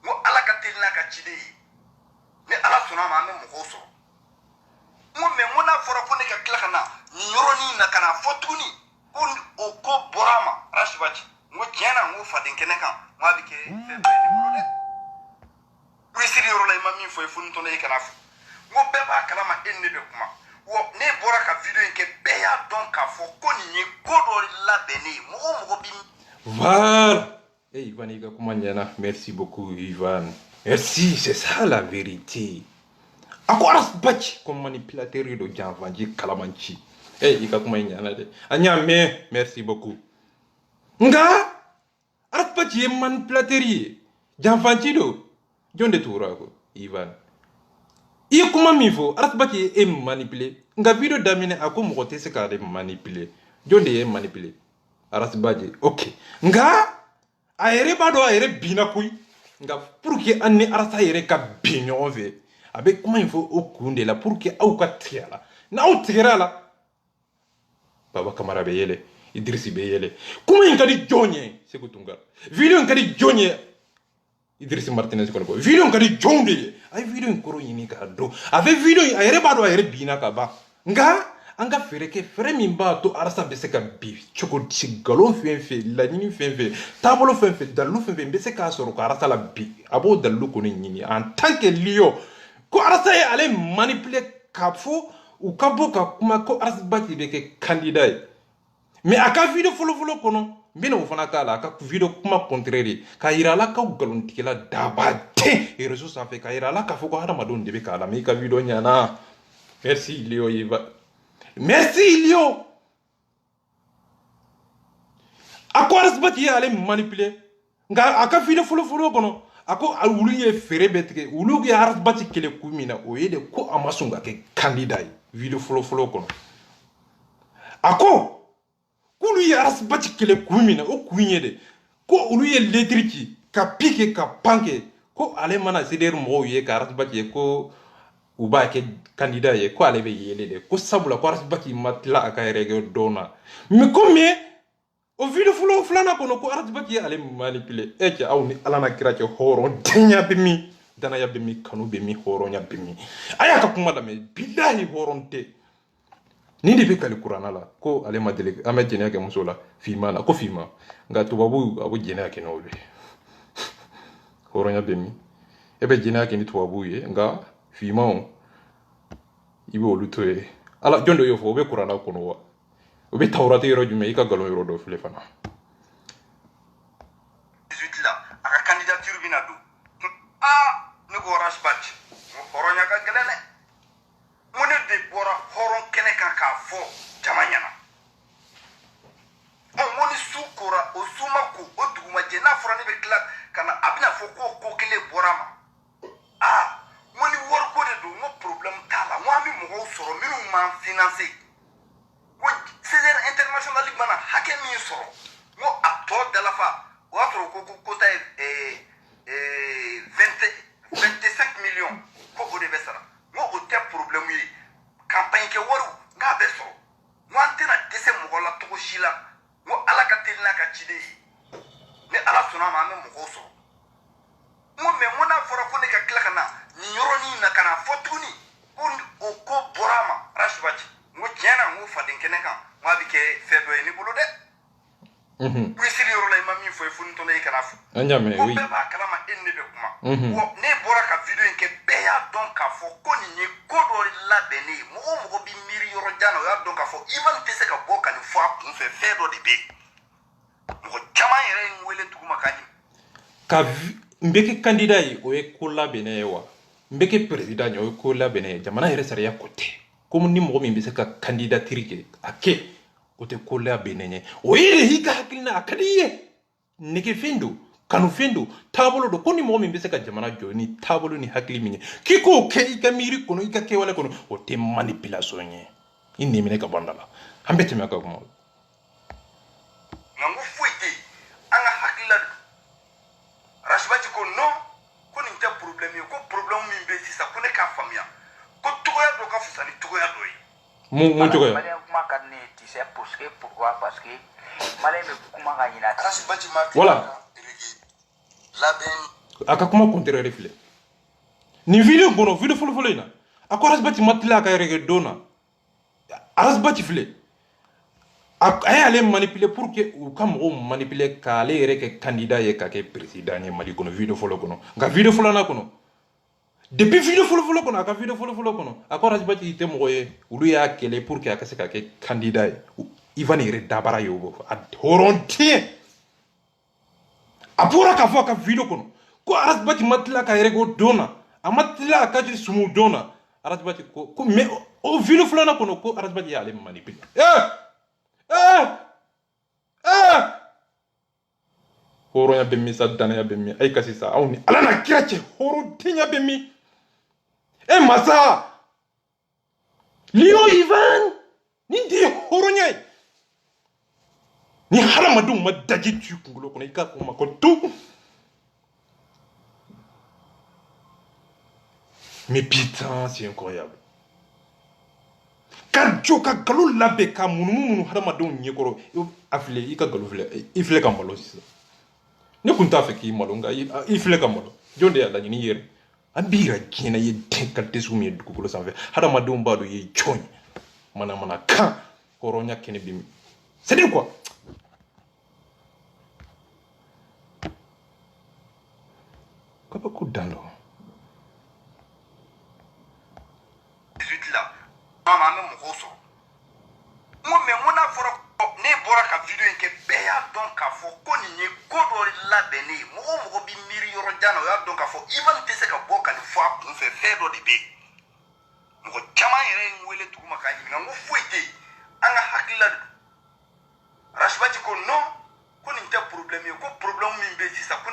n ko ala ka teli n'a ka ciden ye ni ala sɔnna a ma an bɛ mɔgɔw sɔrɔ n ko mais n ko n'a fɔra ko ne ka tila ka na nin yɔrɔnin na ka na fɔ tuguni ko o ko bɔra a ma arasubaji n ko tiɲɛ na n ko faden kɛnɛ kan n ko a bɛ kɛ fɛn bɛɛ ye ne bolo dɛ minisiri yɔrɔ la i ma min fɔ i funutɔ la i kana fɔ n ko bɛɛ b'a kalama e ni ne bɛ kuma ne bɔra ka video in kɛ bɛɛ y'a dɔn k'a fɔ ko nin ye ko dɔ labɛnnen ye mɔgɔ o mɔgɔ bi voilà. Hey Ivan, il a merci beaucoup Ivan. Merci, c'est ça la vérité. À quoi arasubaji comme manipulateur de Janvanji Kalamanchi. Hey, il a comment merci beaucoup. Nga arasubaji est manipulateur. Janvanji do. John de Tourako, Ivan. Il comment mi faut arasubaji est manipulé. Nga video damine a comme roté ce qu'a manipulé. John de est manipulé. Arasubaji, ok. Nga a yɛrɛ b'a dɔn a yɛrɛ binna koyi nka pour que an ni arasa yɛrɛ ka bin ɲɔgɔn fɛ a bɛ kuma in fɔ o kun de la pour que aw ka tigɛ a la n'aw tigɛra a la Baba Kamara bɛ yɛlɛ Idrisi bɛ yɛlɛ kuma in ka di jɔn ye Segu Tunkara video in ka di jɔn ye Idrisi Martinez kɔni ko video in ka di jɔnw de ye a ye video in kɔrɔ ɲini k'a dɔn a bɛ video in a yɛrɛ b'a dɔn a yɛrɛ binna ka ban nka an ka fɛɛrɛ kɛ fɛɛrɛ min b'a to arasa bɛ se ka bin cogo di galon fɛn fɛn laɲini fɛn fɛn taabolo fɛn fɛn dalilu fɛn fɛn n bɛ se k'a sɔrɔ ko arasa la bin a b'o dalilu kɔni ɲini en tant que Leo ko arasa ye ale manipuler k'a fɔ u ka bɔ ka kuma ko arasubaji bɛ kɛ candidat ye mais a ka video fɔlɔfɔlɔ kɔnɔ n bɛna o fana k'a la a ka video kuma contraire ye k'a yira a la k'aw ngalontigɛla dabaden réseau sanfɛ k'a yira a la k'a fɔ ko hadamadenw de bɛ k'a la mais i ka video ɲana merci Leo Ivan. Merci Leo. À quoi arasubaji ye ale manipuler nga aka video folo kono ako ulu ye fere betike ulu ge arasbati kele kumina o yede ko amasunga ke candidat video folo kono ako kulu ye arasbati kele kumina o kunyede ko ulu ye letriki ka pike ka panke ko ale mana sider mo ye ka arasbati ye ko uba ke candidat ye ko ale be yele de ko sabula ko arasbati matla aka rege dona mi ko me o video fulo flana kono ko arasbati ale manipule eke awni alana kirache horo tenya bimi dana ya bimi kanu bimi horo nya bimi aya ka kuma da me billahi horonte ni de be kali qur'ana la ko ale madele ame jene yake musola fima la ko fima nga tubabu abu jene yake no be horo nya bimi ebe jene yake ni tubabu ye nga fima on ibe olutoe ala jondo yo fo be qur'ana kono wa obe tawrati yoro jume ika galon yoro do fele fana 18 la aka candidature bina du ah ne go rasbat horonya ka gelene mone de bora horon kene kan ka fo jamanyana o moni sukura o sumaku o duguma je na forani be klak kana abina fo ko kele borama ah moni wor ko de do no problem tala mo ami mo soro minu man financer c'est international league mana hake min soro mo acto de la fa watro ko ta 25 millions ko o de besara mo o te problème yi campagne ke waru nga beso mo antena dese mo la to shila mo ala ka telina ka chide ne ala sona ma me mo so mo me mo na fora ko ne ka klaka na ni yoro ni na kana fotuni ko borama rashbati mo tiana mo fadin keneka ma bi ke fedo ni bulu de wi siri yoro lay mami fo fu nto lay kana fu anjame oui ba kala ma enne be kuma wo ne bora ka video nke be ya don ka fo ko ni ko do la bene mo bi miri yoro jano ya don ka fo even tese ka boka ni fo apun fe fedo de be mo chama yere ngwele tukuma kani ka mbeke candidat yi o e ko la bene wa mbeke president o e ko la bene jamana yere sare ya kote comme ni mo mi mbese ka candidature ke ake o te ko la bene nye o yele hika hakilina akadiye neke fendo kanu fendo tabolo do koni mo mi mbese ka jamana joni tabolo ni hakili minye kiko ke ika miri kono ika ke wala kono o te manipulation nye inni mine ka bandala ambete me ka ko mo nangu fuite anga hakila rashbati ko no ko ni ta problème ko problème mi be sisa ko ne ka famia ko toya do ka fusani toya do yi mo toya malé kuma kan ne tu sais pourquoi parce que malé me kuma ga yina rashbati ma voilà la ben aka kuma contraire refle ni video bono video folo ina ako rasbati matla ka rege dona rasbati fle ay ale manipuler pour que ou kam o manipuler ka ale reke candidat ye ka ke président ni mali kono video folo kono nga video folo na kono depuis video folo kono aka video folo kono ako rasbati te mo ye ulu ya kele pour que aka se ka ke candidat ivan ire dabara yobo ad horontie apura ka fo ka video kono ko rasbati matla ka rego dona amatla ka ji sumu dona rasbati ko me o video folo na kono ko rasbati ya ale manipuler horo ya bemmi sadana ya bemmi ay kasi sa awni alana kirache horo tinya bemmi masa Lio Ivan ni di horo nyai ni haramadu madaji tu kungulo kona ika ko makotu mais putain c'est incroyable kadjo ka galo labe ka munu haramadu nyekoro afile ika galo file ifile ka malo sisa ne kunta fe ki malo nga ifile ka malo jonde ya la ni yere ambira kina ye tenkate sumi dukulo sanve haramadu mbado ye chonyi mana kan horonya kene bimi c'est dire quoi kaba ko dalo 18 la mama me mo so mo me mo na foro ne bora ka video nke be ya don ka fo ko ni ko do la bene mo bi miri yoro jano ya don ka fo even tese ka boka ni fo apun fe fedo de be mo chama yere ngwele tukuma kani na mo fuite anga hakila rashbati ko no ko ni ta problème mi be sisa ko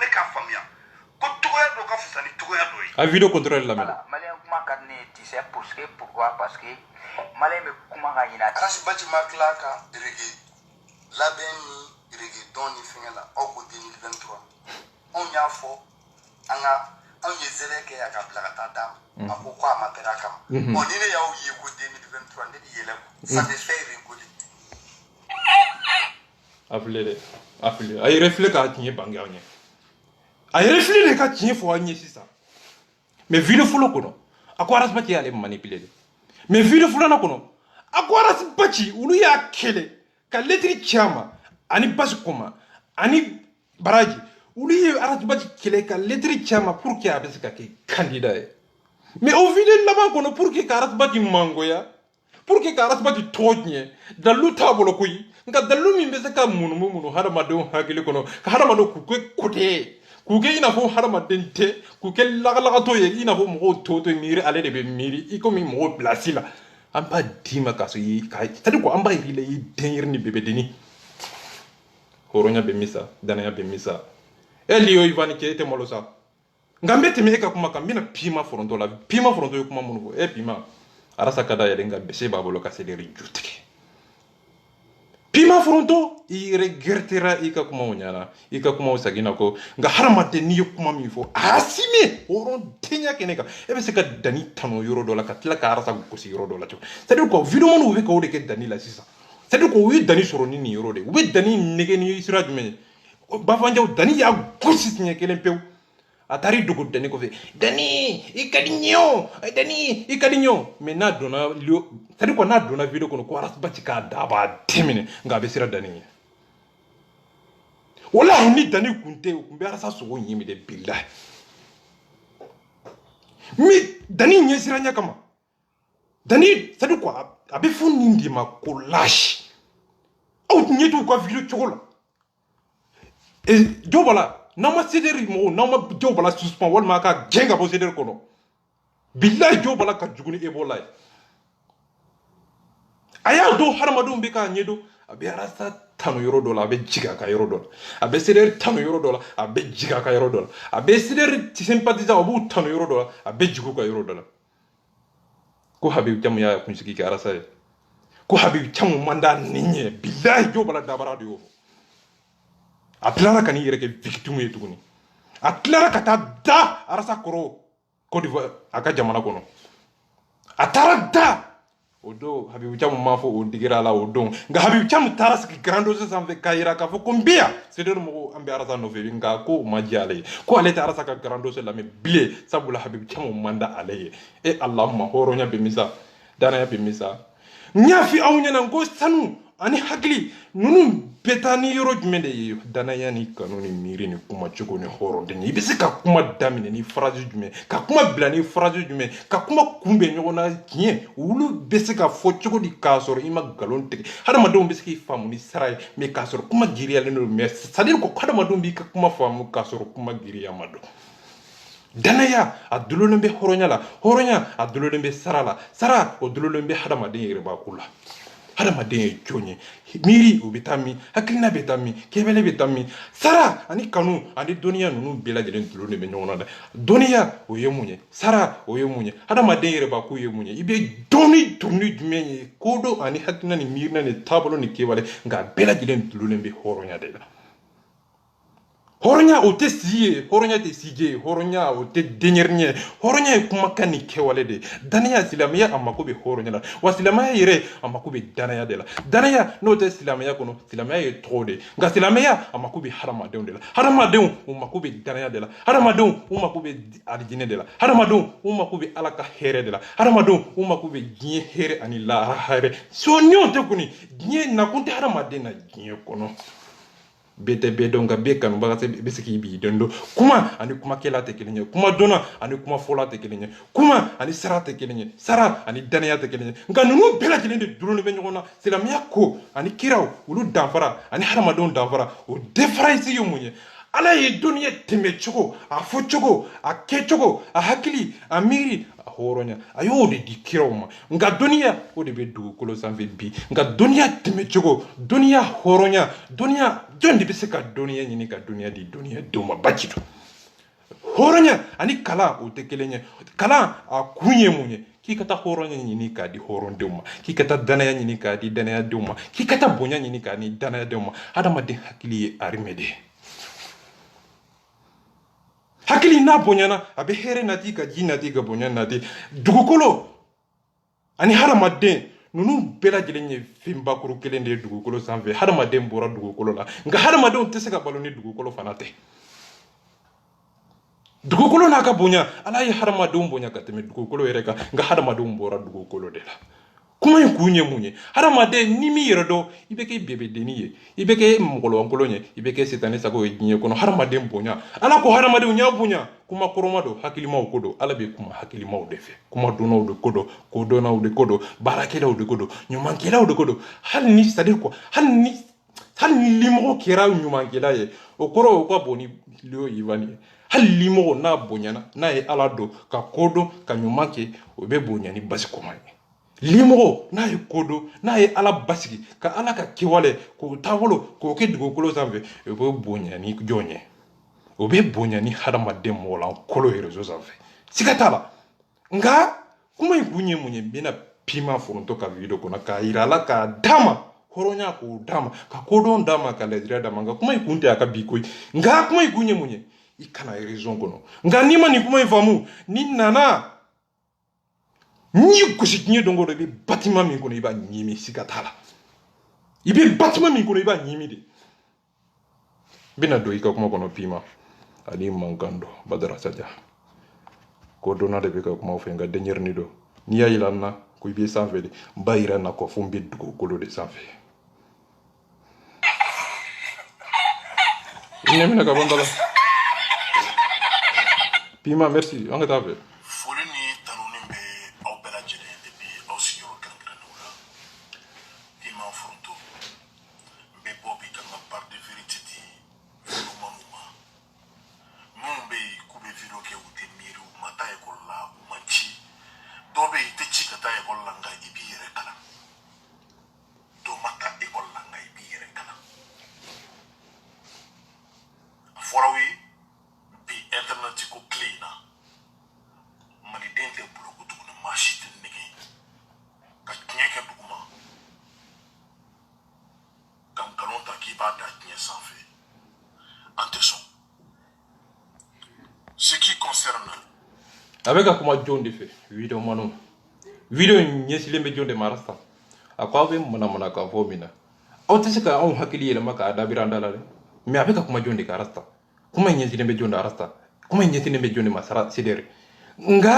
A vidéo contrôle la même. Voilà, malien kuma ka di ne ye, tu sais pourquoi? Parce que malien bɛ kuma ka ɲina. Arasi bâtiment tila ka reggae labɛn ni reggae dɔn ni fɛngɛ la aw ko 2023 anw y'a fɔ anw ye zɛrɛ kɛ a ka bila ka taa d'a ma a ko a ma pɛrɛ a kama bon ni ne y'aw ye ko 2023 ne bi yɛlɛ ko ça me fait rigoler. Affilé a yɛrɛ filɛ k'a tiɲɛ bange aw ɲɛ a yɛrɛ filɛ de ka tiɲɛ fɔ aw ɲɛ sisan mais vidéo fɔlɔ kɔnɔ a ko Arasibati y'ale manipuler de mais vidéo filanan kɔnɔ a ko Arasibati olu y'a kɛlɛ ka lettre ci a ma ani Basi Koma ani Baraji olu ye Arasibati kɛlɛ ka lettre ci a ma pour que a bɛ se ka kɛ candidat ye mais o vidéo laban kɔnɔ pour que ka Arasibati mangoya pour que ka Arasibati tɔgɔ tiɲɛ dalilu t'a bolo koyi nka dalilu min bɛ se ka munumunu hadamadenw hakili kɔnɔ ka hadamadenw k'u kɛ kote k'u kɛ i n'a fɔ hadamaden tɛ k'u kɛ lagalagatɔ ye i n'a fɔ mɔgɔw to miiri ale de bɛ miiri i komi mɔgɔw bilasi la an b'a d'i ma k'a sɔrɔ c'est-à-dire ko an b'a yir'i la i den yɛrɛ ni bebedeni hɔrɔnya bɛ min sa danaya bɛ min sa e Liyo Ivani kɛ e tɛ malo sa nka n bɛ tɛmɛ e ka kuma kan n bɛna Pima Foronto la Pima Foronto ye kuma minnu fɔ Pima Arasa ka da yɛlɛ nka bese b'a bolo ka seleri ju tigɛ Pima Foronto i regrettera i ka kumaw ɲana i ka kumaw sagina ko nka hadamaden n'i ye kuma min fɔ a sime hɔrɔntenya kɛnɛ kan e bɛ se ka dani tano yɔrɔ dɔ la ka tila ka Arasa gosi yɔrɔ dɔ la cogo c'est-à-dire quoi vidéo minnu bɛ k'o de kɛ dani la sisan c'est-à-dire ko u ye dani sɔrɔ ni nin yɔrɔ de u bɛ dani nege ni sira jumɛn ye Bafanjaw dani y'a gosi siɲɛ kelen pewu a taara i dogo dani kɔfɛ dani i ka di n ye o dani i ka di n ye o mais n'a donna c'est-à-dire quoi n'a donna vidéo kɔnɔ ko Arasibati k'a da b'a tɛmɛnɛ nka a bɛ siran dani ɲɛ wala ni dani kun tɛ u kun bɛ Arasa sogo ɲimi de bilahi mais dani ɲɛsiranya kama dani c'est-à-dire quoi a bɛ fɔ nin de ma ko lâche aw ɲɛ t'u ka vidéo cogo la Joe Bala n'aw ma CDR mɔgɔw n'aw ma Joe Bala suspend walima ka gɛn ka bɔ CDR kɔnɔ bilahi Joe Bala ka jugu ni Ebola ye a y'a dɔn hadamadenw bɛ k'a ɲɛdɔn a bɛ Arasa tanu yɔrɔ dɔ la a bɛ jigin a ka yɔrɔ dɔ la a bɛ CDR tanu yɔrɔ dɔ la a bɛ jigin a ka yɔrɔ dɔ la a bɛ CDR sympathisant a b'u tanu yɔrɔ dɔ la a bɛ jigin u ka yɔrɔ dɔ la ko Habibu Camu y'a kunsigi kɛ Arasa ye ko Habibu Camu man d'a ni ɲɛ bilahi Joe Bala dabara de y'o fɔ a tilara ka n'i yɛrɛ kɛ victime ye tuguni a tilara ka taa da Arasa kɔrɔ Côte d'Ivoire a ka jamana kɔnɔ a taara da o don Habibu Camu m'a fɔ o digira la o don nka Habibu Camu taara sigi grand dossier sanfɛ k'a yira k'a fɔ ko n bɛ yan CDR mɔgɔw an bɛ Arasa nɔfɛ nka ko o ma diya ale ye ko ale tɛ Arasa ka grand dossier lamɛn bilen sabula Habibu Camu man da ale ye e Allahumma hɔrɔnya bɛ min sa danaya bɛ min sa n y'a fɔ aw ɲɛna n ko sanu ani hakili ninnu bɛɛ taa ni yɔrɔ jumɛn de ye danaya ni kanu ni miiri ni kuma cogo ni hɔrɔndenya i bɛ se ka kuma daminɛ ni phrase jumɛn ka kuma bila ni phrase jumɛn ka kuma kunbɛn ɲɔgɔn na tiɲɛ olu bɛ se ka fɔ cogo di k'a sɔrɔ i ma nkalon tigɛ hadamadenw bɛ se k'i faamu ni sira ye mais k'a sɔrɔ kuma giriyalen don mais c'est à dire ko hadamadenw b'i ka kuma faamu k'a sɔrɔ kuma giriya ma dɔn danaya a dololen bɛ hɔrɔnya la hɔrɔnya a dololen bɛ sara la sara o dololen bɛ hadamaden yɛrɛbako la hadamaden ye jɔn ye miiri o bɛ taa min hakilina bɛ taa min kɛbɛlɛ bɛ taa min sara ani kanu ani dɔnniya ninnu bɛɛ lajɛlen dulo de bɛ ɲɔgɔn na dɛ dɔnniya o ye mun ye sara o ye mun ye hadamaden yɛrɛbako ye mun ye i bɛ dɔnni turuni jumɛn ye kodɔn ani hakilina ni miirina ni taabolo ni kɛwale nka a bɛɛ lajɛlen dulolen bɛ hɔrɔnya de la hɔrɔnya o tɛ si ye hɔrɔnya tɛ sije ye hɔrɔnya o tɛ denyɛrɛni ye hɔrɔnya ye kumakan ni kɛwale de ye danaya silamɛya a mako bɛ hɔrɔnya la wa silamɛya yɛrɛ a mako bɛ danaya de la danaya n'o tɛ silamɛya kɔnɔ silamɛya ye tɔgɔ de ye nka silamɛya a mako bɛ hadamadenw de la hadamadenw u mako bɛ danaya de la hadamadenw u mako bɛ alijinɛ de la hadamadenw u mako bɛ ala ka hɛrɛ de la hadamadenw u mako bɛ diɲɛ hɛrɛ ani lahara hɛrɛ sɔnniw tɛ kɔni diɲɛ nakun tɛ hadamaden na diɲɛ kɔnɔ bɛɛ tɛ bɛɛ dɔn nka bɛɛ kanubaga bɛ se k'i b'i dɔn kuma ani kumakɛla tɛ kelen ye kuma dɔnna ani kuma fɔla tɛ kelen ye kuma ani sara tɛ kelen ye sara ani danaya tɛ kelen ye nka ninnu bɛɛ lajɛlen de dulonnen bɛ ɲɔgɔn na silamɛya ko ani kiraw olu danfara ani hadamadenw danfara o différence ye mun ye ala ye dɔnniya tɛmɛ cogo a fɔ cogo a kɛ cogo a hakili a miiri a hɔrɔnya a y'o de di kiraw ma nka dɔnniya o de bɛ dugukolo sanfɛ bi nka dɔnniya tɛmɛ cogo dɔnniya hɔrɔnya dɔnniya jɔn de bɛ se ka dɔnniya ɲini ka dɔnniya di dɔnniya denw ma baji don horonya ani kala o te kelenya kala a kunye munye ki kata horonya nyini ka di horon duma ki kata danaya nyini ka di danaya duma ki kata bonya nyini ka ni danaya duma adama de hakili arimede hakili na bonya na abe here nati ka ji nati ka bonya nati dugukolo ani hadamaden nunu bela jelenye fimba kuru kelen de dugukolo sanfɛ hadamaden bɔra dugukolo la nka hadamadenw tɛ se ka balo ni dugukolo fana tɛ dugukolo n'a ka bonya ala ye hadamadenw bonya ka tɛmɛ dugukolo yɛrɛ kan nka hadamadenw bɔra dugukolo de la kuma in kun ye mun ye hadamaden ni min yɛrɛ dɔn i bɛ kɛ bɛbɛdenni ye i bɛ kɛ mɔgɔlɔnkolon ye i bɛ kɛ sitanɛ sago ye diɲɛ kɔnɔ hadamaden bonya ala ko hadamadenw y'a bonya kuma kɔrɔma don hakilimaw ko don ala bɛ kuma hakilimaw de fɛ kuma dɔnnaw de ko don ko dɔnnaw de ko don baarakɛlaw de ko don ɲumankɛlaw de ko don hali ni c'est à dire quoi hali ni limɔgɔ kɛra ɲumankɛla ye o kɔrɔ o ka bon ni Leo Ivan ye hali limɔgɔ n'a bonyana n'a ye ala dɔn ka ko dɔn ka ɲuman kɛ o bɛ bonya ni basi kɔma ye limɔgɔ n'a ye ko dɔn n'a ye ala basigi ka ala ka kɛwale k'o taabolo k'o kɛ dugukolo sanfɛ o bɛ bonya ni jɔn ye o bɛ bonya ni hadamaden mɔgɔlankolo ye réseau sanfɛ siga t'a la nka kuma in kun ye mun ye n bɛna pima foronto ka video kɔnɔ k'a yira a la k'a d'a ma hɔrɔnya k'o d'a ma ka kodɔn d'a ma ka ladiriya d'a ma nka kuma in kun tɛ a ka bi ko ye nka kuma in kun ye mun ye i kana région kɔnɔ nka n'i ma nin kuma in faamu ni nana ni gosi diɲɛ don o don i bɛ bâtiment min kɔnɔ i b'a ɲimi siga t'a la i bɛ bâtiment min kɔnɔ i b'a ɲimi de n bɛna don i ka kuma kɔnɔ pima ani mankan dɔ Badara Saja ko donna de bɛ ka kuma fɛ nka denyɛrɛni dɔ n'i y'a yira n na ko i bɛ sanfɛ de n b'a yira n na kɔ fo n bɛ dugukolo de sanfɛ i ɲɛ minɛ ka bɔ n da la pima merci an ka taa fɛ foli ni tanuni bɛ aw bɛɛ lajɛlen depuis aw sigiyɔrɔ kɛrɛnkɛrɛnnenw la Pima Foronto n bɛ bɔ bi ka n ka part de vérité di vidéomaniw ma minnu bɛ yen k'u bɛ vidéo kɛ u tɛ miiri u ma taa ekɔli la u ma ci dɔw bɛ yen i tɛ ci ka taa ekɔli la nka i b'i yɛrɛ kalan dɔw ma taa ekɔli la nka i b'i yɛrɛ kalan a fɔra aw ye bi internet ko tile in na maliden tɛ bolo ko tuguni maa si tɛ nege ka diɲɛ kɛ duguma ka nkalon ta k'i b'a da diɲɛ sanfɛ an tɛ sɔn ce qui concerne a bɛ ka kuma jɔn de fɛ video manu video in ɲɛsilen bɛ jɔn de ma Rasta a ko aw bɛ manamana k'a fɔ min na aw tɛ se ka anw hakili yɛlɛma k'a dabiri an da la dɛ mais a bɛ ka kuma jɔn de kan Rasta kuma in ɲɛsilen bɛ jɔn de Rasta kuma in ɲɛsilen bɛ jɔn de ma Sidere nka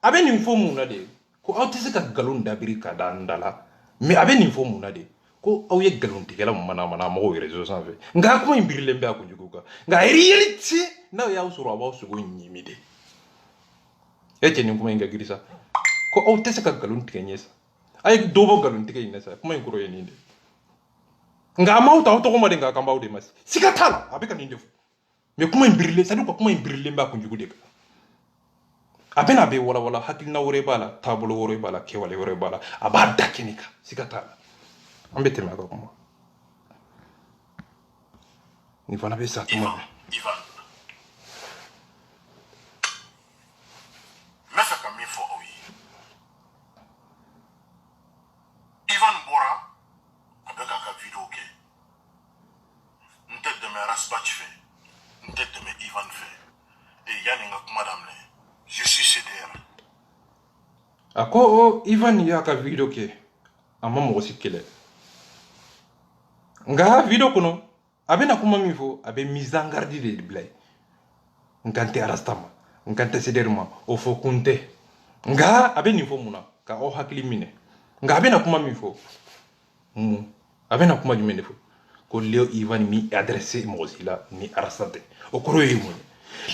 a bɛ nin fɔ mun na de ko aw tɛ se ka nkalon dabiri k'a da an da la mais a bɛ nin fɔ mun na de ko aw ye nkalontigɛla manamana mɔgɔw ye réseau sanfɛ nka kuma in birilen bɛ a kojugu kan nka réalité n'aw y'aw sɔrɔ a b'aw sogo ɲimi de e cɛ nin kuma in ka giri sa ko aw tɛ se ka nkalon tigɛ ɲɛ sa a ye dɔ bɔ nkalon tigɛ in na sa kuma in kɔrɔ ye nin de nka a m'aw ta aw tɔgɔ ma de nka a kan b'aw de ma siga t'a la a bɛ ka nin de fɔ mais kuma in birilen c'est à dire ko kuma in birilen bɛ a kojugu de kan a bɛna a bɛ walawala hakilina wɛrɛ b'a la taabolo wɛrɛ b'a la kɛwale wɛrɛ b'a la a b'a da kɛnɛ kan siga t'a la an bɛ tɛmɛ a ka kuma nin fana bɛ sa tuma bɛɛ Ivan n bɛ fɛ ka min fɔ aw ye Ivan bɔra a bɛ k'a ka vidéo kɛ n tɛ dɛmɛ Rasbach fɛ n tɛ dɛmɛ Ivan fɛ yanni n ka kuma daminɛ je suis CDR a ko Ivan y'a ka video kɛ a ma mɔgɔ si kɛlɛ nka video kɔnɔ a bɛna kuma min fɔ a bɛ mise en garde de bila yen n kan tɛ Rasta ma n kan tɛ CDR ma o fɔ kun tɛ nka a bɛ nin fɔ mun na ka aw hakili minɛ nka a bɛna kuma min fɔ mun a bɛna kuma jumɛn de fɔ ko Leo Ivan mi adressé mɔgɔ si la ni Rasta tɛ o kɔrɔ ye mun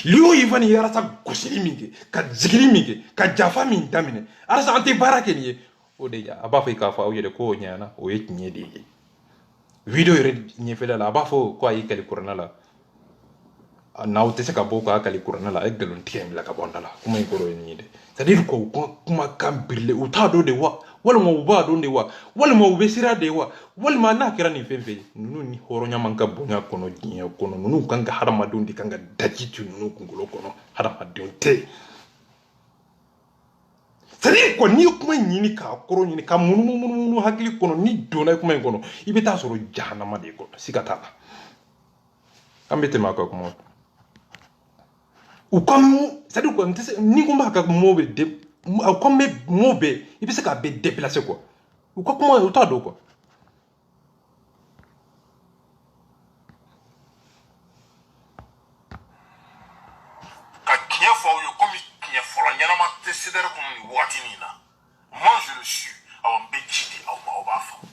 ye Leo Ivan ye Rasta gosili min kɛ ka jigili min kɛ ka jafa min daminɛ Rasta an tɛ baara kɛ nin ye o de a b'a fɔ k'a fɔ aw yɛrɛ ko o ɲɛna o ye tiɲɛ de ye video yɛrɛ ɲɛfɛla la a b'a fɔ ko a y'i kali kuranna la n'aw tɛ se ka bɔ k'a kali kuranna la a ye nkalon tigɛ in bila ka bɔ n da la kuma in kɔrɔ ye nin ye dɛ c'est à dire ko kumakan birilen u t'a dɔn de wa walima u b'a dɔn de wa walima u bɛ sira de wa walima n'a kɛra nin fɛn fɛn ye ninnu ni hɔrɔnya man ka bonya kɔnɔ diɲɛ kɔnɔ ninnu kan ka hadamadenw de kan ka daji tu ninnu kunkolo kɔnɔ hadamadenw tɛ c'est-à-dire quoi n'i ye kuma ɲini k'a kɔrɔ ɲini ka munumunu hakili kɔnɔ ni donna kuma in kɔnɔ i bɛ taa sɔrɔ jahanama de kɔnɔ siga t'a la an bɛ tɛmɛ a ka kuma u ka c'est-à-dire quoi ni ko b'a ka mots bɛ comme mot bɛɛ i bɛ se k'a bɛɛ déplacer quoi u ka kuma u t'a dɔn quoi ka tiɲɛ fɔ aw ye komi tiɲɛ fɔlɔ ɲɛnama tɛ CDR kɔnɔ nin waati nin na moi je le suis aw n bɛ ci di aw ma aw b'a faamu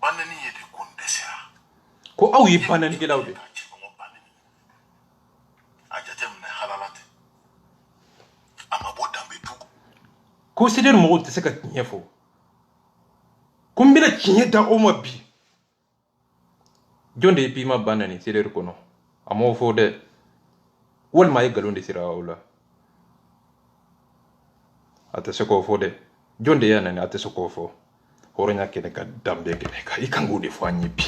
banani ye de ko n dɛsɛra ko aw ye bananikɛlaw de ka cɛɲɔgɔn banani a jateminɛ halala tɛ a ma bɔ danbe du ko CDR mɔgɔw tɛ se ka tiɲɛ fɔ ko n bɛna tiɲɛ da aw ma bi jɔn de ye pima banani CDR kɔnɔ a m'o fɔ dɛ walima a ye nkalon de sira aw la a tɛ se k'o fɔ dɛ jɔn de y'a nani a tɛ se k'o fɔ hɔrɔnya kɛnɛ ka danbe kɛnɛ kan i kan k'o de fɔ an ye bi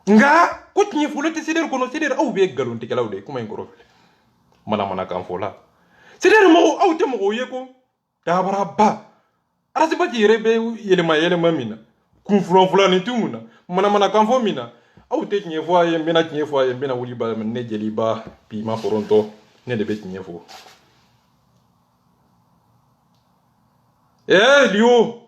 nka ko tiɲɛ fɔlɔ tɛ CDR kɔnɔ CDR aw bɛ ye nkalontigɛlaw de ye kuma in kɔrɔ filɛ manamanakan fɔ la CDR mɔgɔw aw tɛ mɔgɔw ye ko dabaraba arasibaji yɛrɛ bɛ yɛlɛma min na kun fulanfulanin tɛ mun na manamanakan fɔ min na aw tɛ tiɲɛ fɔ a ye n bɛna tiɲɛ fɔ a ye n bɛna wuli ba ne jeliba pima forontɔ ne de bɛ tiɲɛ fɔ Lio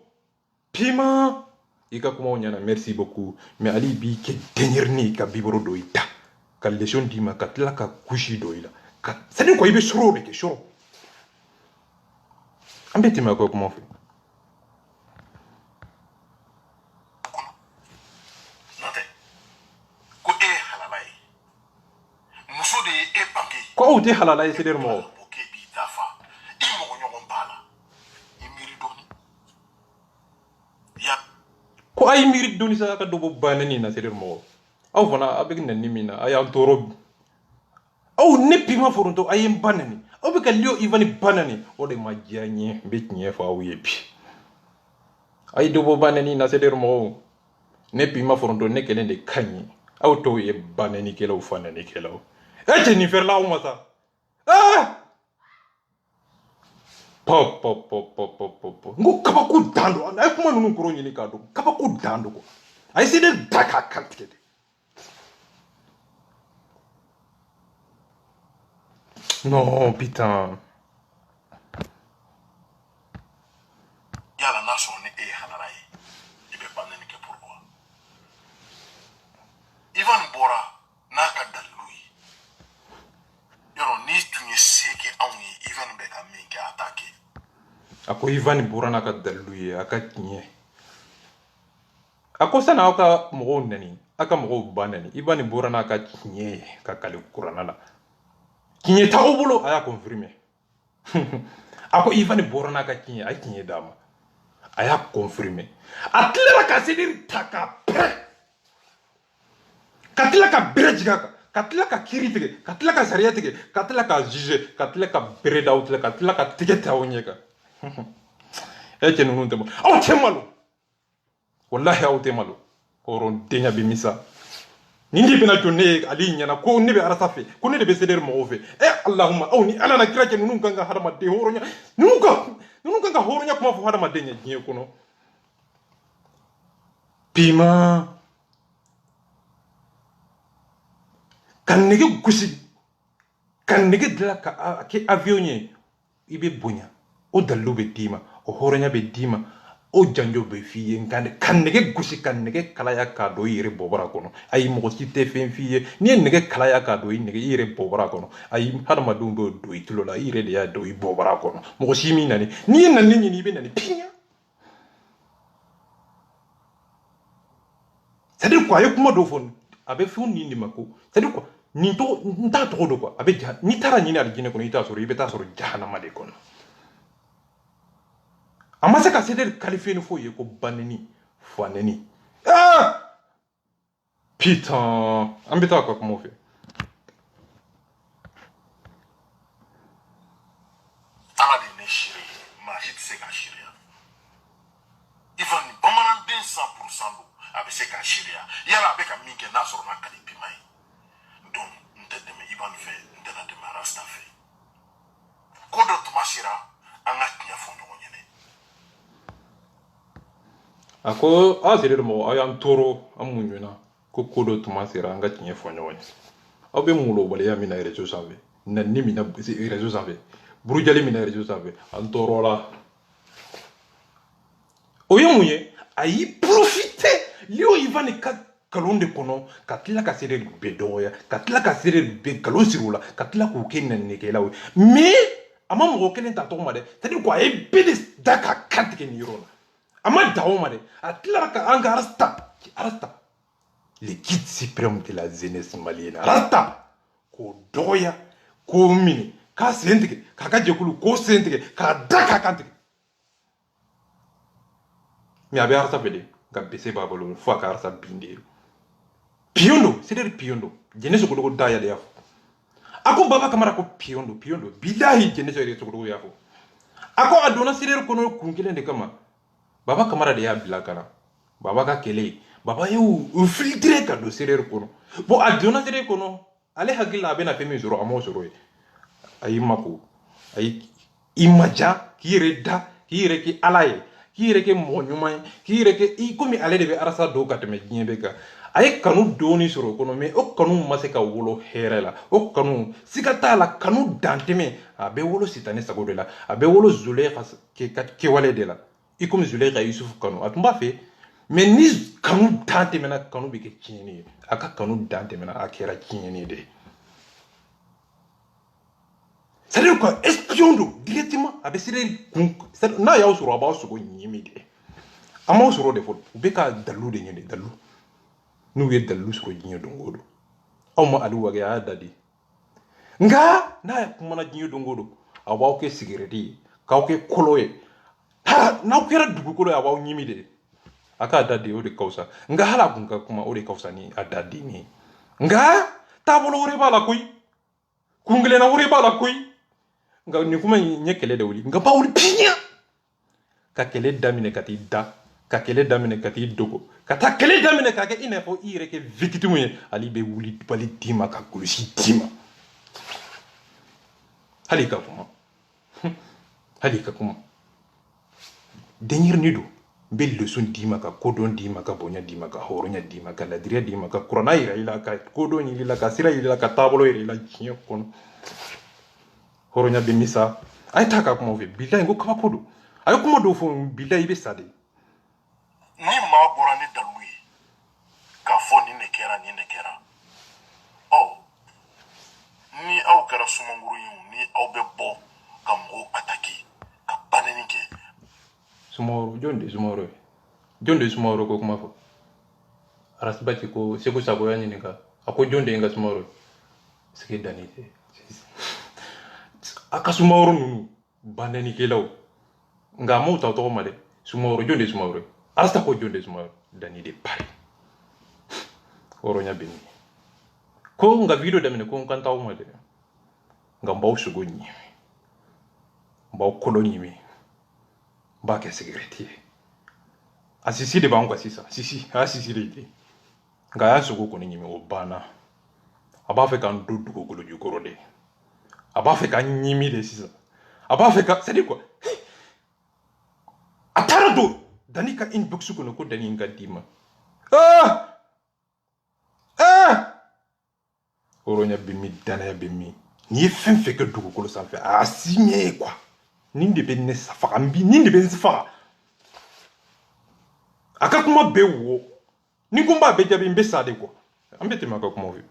pima i ka kumaw ɲɛna merci beaucoup mais ali b'i kɛ denɲɛrɛnin ka biboro dɔ i da ka leçon d'i ma ka tila ka kusi dɔ i la ka c'est à dire quoi i bɛ sɔrɔ de kɛ sɔrɔ an bɛ tɛmɛ a ka kumaw fɛ nɔtɛ ko e ye halala ye muso de ye e bange ko aw tɛ halala ye CDR mɔgɔw ko k'e b'i dafa i mɔgɔ ɲɔgɔn b'a la i miiri dɔɔni ya ko a ye miiri dɔɔni sa a ka dɔ bɔ banni na CDR mɔgɔw aw fana a bɛ nani min na a y'an tɔɔrɔ aw ne pima forontɔ a ye n ba nani aw bɛ ka Lio Ivani ba nani o de ma diya n ye n bɛ tiɲɛ fɔ aw ye bi a ye dɔ bɔ banni na CDR mɔgɔw ne pima forontɔ ne kɛlen de ka ɲi aw tɔw ye bannikɛlaw fa nanikɛlaw cɛ nin fɛrɛla aw ma sa pop n ko kabako dan don a ye kuma ninnu kɔrɔ ɲini k'a dɔn kabako dan don a ye CDR da k'a kantigɛ de non putain yala n'a sɔrɔ ni e ye halala ye i bɛ banni kɛ pourquoi Ivan bɔra n'a ka dalilu ye yɔrɔ n'i tun ye se kɛ anw ye Ivan bɛ ka min kɛ a t'a kɛ a ko Ivani bɔra n'a ka dalilu ye a ka tiɲɛ a ko sani aw ka mɔgɔw nani aw ka mɔgɔw ba nani Ivani bɔra n'a ka tiɲɛ ye ka kali kuranna la tiɲɛ t'aw bolo a y'a confirmer a ko Ivani bɔra n'a ka tiɲɛ a ye tiɲɛ d'a ma a y'a confirmer a tilara ka CDR ta ka pɛrɛ ka tila ka bere jigin a kan ka tila ka kiiri tigɛ ka tila ka sariya tigɛ ka tila ka juger ka tila ka bere da aw tila ka tila ka tigɛ ta aw ɲɛ kan cɛ ninnu tɛ malo aw tɛ malo wallahi aw tɛ malo hɔrɔndenya bɛ misa nin de bɛna jɔ ne ye ale ɲɛna ko ne bɛ arasa fɛ ko ne de bɛ CDR mɔgɔw fɛ alahuma aw ni ala na kira cɛ ninnu kan ka hadamaden hɔrɔnya ninnu kan ka hɔrɔnya kuma fɔ hadamaden ɲɛ diɲɛ kɔnɔ pima ka nege gosi ka nege dilan ka kɛ avion ye i bɛ bonya o dalilu bɛ d'i ma o hɔrɔnya bɛ d'i ma o janjo bɛ f'i ye nka ka nege gosi ka nege kalaya k'a don i yɛrɛ bɔbara kɔnɔ ayi mɔgɔ si tɛ fɛn f'i ye n'i ye nege kalaya k'a don i yɛrɛ bɔbara kɔnɔ ayi hadamadenw b'o don i tulo la i yɛrɛ de y'a don i bɔbara kɔnɔ mɔgɔ si min nani n'i ye nani ɲini i bɛ nani piɲa c'est à dire quoi a ye kuma dɔ fɔ a bɛ fɛnw nin de ma ko c'est à dire quoi nin tɔgɔ n t'a tɔgɔ dɔn quoi a bɛ n'i taara ɲini alijinɛ kɔnɔ i bɛ taa sɔrɔ jahanama de kɔnɔ a ma se ka CDR qualifier ni foyi ye ko baneni faneni putain an bɛ taa ka kumaw fɛ ala de ye ne siri maa si tɛ se ka siriya ako a sere mo ayam toro amunyuna ko kodo tuma sera nga tinye fonyo abe mulo bale ya mina rejo save na ni mina rejo save burujali mina rejo save antoro la oyo munye ayi profiter lio ivani ka kalonde kono katila ka sere bedoya katila ka sere be kalon sirula katila ko kenen ne kela we mais ama mo kelen ta to made c'est-à-dire quoi e bidis daka katike ni yoro ama dawo made atila ka anga arasta le guide suprême de la jeunesse malienne arasta ko doya ko mini ka sentike ka jekulu ko sentike ka daka kantike mi abe arasta bede ga bese babolo fo ka arasta bindiru piondo c'est-à-dire piondo jeunesse ko do daya de yafo ako baba kamara ko piondo billahi jeunesse re to do yafo ako adona c'est-à-dire kono kunkelen de kama baba kamara de ya bilakana baba ka kele baba yo filtre ka do c'est-à-dire kono bo adona c'est-à-dire kono ale hagila bena femi zoro amo zoro ayi mako ayi imaja kireda kireke alaye kireke monyuma kireke I komi ale de be arasa do ka teme nyebeka ay kanu doni soro kono me o kanu maseka wolo herela o kanu sikata la kanu danteme abe wolo sitane sagodo la abe wolo zule ke wale de la I komi zule ga Yusuf kanu atumba fe mais ni kanu danteme na kanu be ke kini aka kanu danteme na akera kini de c'est dire quoi espion do directement abe sire na yaw soro aba soro nyimi de ama soro de fo be ka dalu de nyede dalu nous y dalu soro jinyo dongodo awma alu wage ya dadi nga na kuma na jinyo dongodo awaw ke sigareti kaw ke koloye ha na kera dugu kolo awaw nyimi de aka dadi o de kausa nga hala bunga kuma o de kausa ni adadi ni nga tabolo ore bala koy kungle na ore bala koy nga ni kuma nyekele de wuli nga bawul pinya ka kele damine kati da ka kele damine kati dogo kata kele damine ka ke ine fo ire ke victime ye ali be wuli bali dima ka kulusi dima halika kuma denir nido be leçon dima ka kodon dima ka bonya dima ka horonya dima ka ladria dima ka corona ira ila ka kodon ila ka sira ila ka tabolo ila kinyo kono horonya be misa ay taka kuma ve billahi ngo kama kodo ay kuma do fo billahi be sade ni maa bɔra ni dalu ye k'a fɔ nin de kɛra ni aw kɛra sumanguru ye ni aw bɛ bɔ ka mɔgɔw attaquer ka banni kɛ sumaworo jonde sumaworo ko kuma fɔ arasibati ko segu sagoya ɲininka a ko jonde nga sumaworo sigi dani tɛ a ka sumaworo nunu bandanikɛlaw nga a m'o ta tɔgɔ ma dɛ sumaworo jonde sumaworo arasta ko jonde sumaworo dani de pari horonya beni ko nga video damine ko kan taw ma de nga mbaw sugo nyimi mbaw kolo nyimi ba ke security asisi de bango asisa asisi de nga ya sugo ko nyimi o bana aba fe kan dudu ko golo jukoro de aba fe kan nyimi de sisa aba fe ka c'est dire quoi atarado dani ka inbox ko no ko dani nga dima horonya bimi dana bimi ni fen fe ke dugu kolo sanfɛ a signé quoi nin de be ne safa ambi nin de be safa aka kuma be wo ni kumba be jabi mbe sade quoi ambete maka kuma wi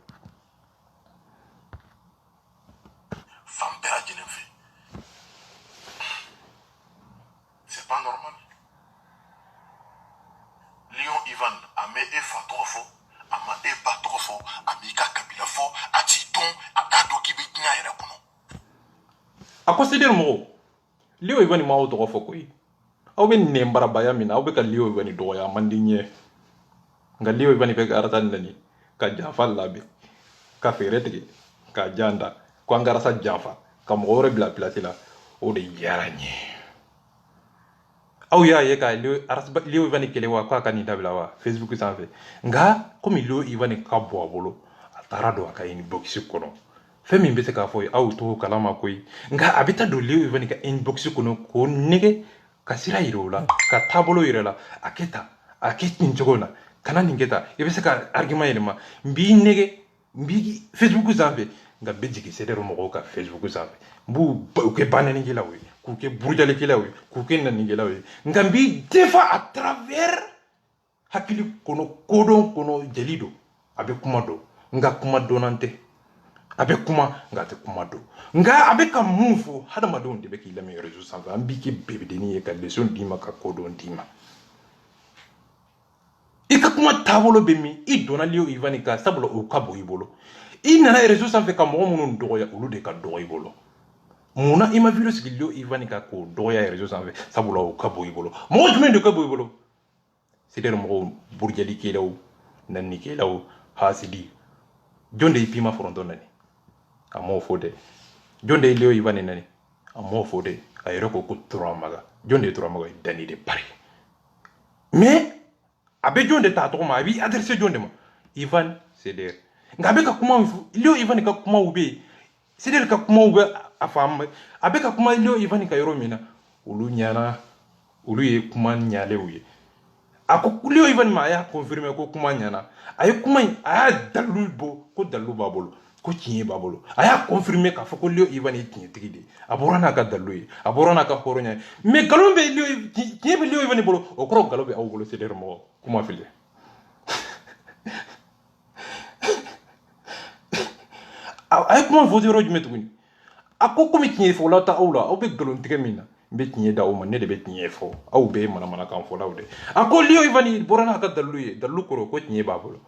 fan bɛɛ lajɛlen fɛ c'est pas normal Lion Ivan a mɛ e fa tɔgɔ fɔ a ma e ba tɔgɔ fɔ a m'i ka kabila fɔ a t'i dɔn a t'a dɔn k'i bɛ diɲɛ yɛrɛ kɔnɔ a considère mɔgɔ Leo Ivan ma o tɔgɔ fɔ koyi aw bɛ nɛn barabaya min na aw bɛ ka Leo Ivan dɔgɔya a man di ɲɛ nka Leo Ivan bɛ ka arata nani ka janfa labɛn ka fɛɛrɛ tigɛ ka jan da ko an ka arasa janfa ka mɔgɔ wɛrɛ bila place la o de diyara n ye aw y'a ye ka Leo Ivan kɛlɛ wa k'a ka nin dabila wa Facebook sanfɛ nka komi Leo Ivan ka bɔ a bolo a taara don a ka inbox kɔnɔ fɛn min bɛ se k'a fɔ ye aw t'o kalama koyi nka a bɛ taa don Leo Ivan ka inbox kɔnɔ k'o nege ka sira yira o la ka taabolo yira la a kɛ tan a ke tin jogona kana ningeta ibe se ka argument yelma mbi nege mbi Facebook zambe nga bejigi sedero mo ka Facebook zambe bu ke banani gila wi ku ke burjale gila wi ku ke nan gila wi nga mbi defa à travers hakili kono kodon kono jelido abe kuma do nga kuma donante abe kuma nga te kuma do nga abe ka mufu hada madon de be ki lame réseau sanfa ambi ke bebe deni e ka leçon dima ka kodon dima ika kuma tabolo be mi I dona lio ivani ka sabolo o ka bo ibolo I nana réseau sanfa ka mo munun doya ulu de ka doya ibolo muna ima virus ki lio ivani ka ko doya réseau sanfa sabolo o ka bo ibolo mo jumen de ka bo ibolo c'est-à-dire mo burjali kelaw nanni kelaw hasidi jonde ipima foronto nani amo fode jonde leo ivani nani amo fode ayro ko kutramaga jonde tramaga dani de pare mais abe jonde ta to ma abi adresse jonde ma ivan c'est-à-dire ngabe ka kuma leo ivani ka kuma ube c'est-à-dire ka kuma ube afam abe ka kuma leo ivani ka yoro mina ulu nyana ulu ye kuma nyale uye ako leo ivan ma ya confirmer ko kuma nyana ay kuma aya dalu bo ko dalu babolo ko tiye babolo aya confirmer ka fako leo ivan e tiye tigide aborana ka dalu yi aborana ka horonya mais galombe leo tiye be leo ivan bolo o kro galombe aw bolo c'est mo kuma fili ay kuma vodiro jumetuguni ako komi tiye fo la ta awla o be galon tigemina be tiɲɛ da o ma ne de be tiɲɛ fɔ aw bɛɛ mana kan fɔlaw de a ko leo ivani bɔra n'a ka dalu ye dalu kɔrɔ ko tiɲɛ b'a bolo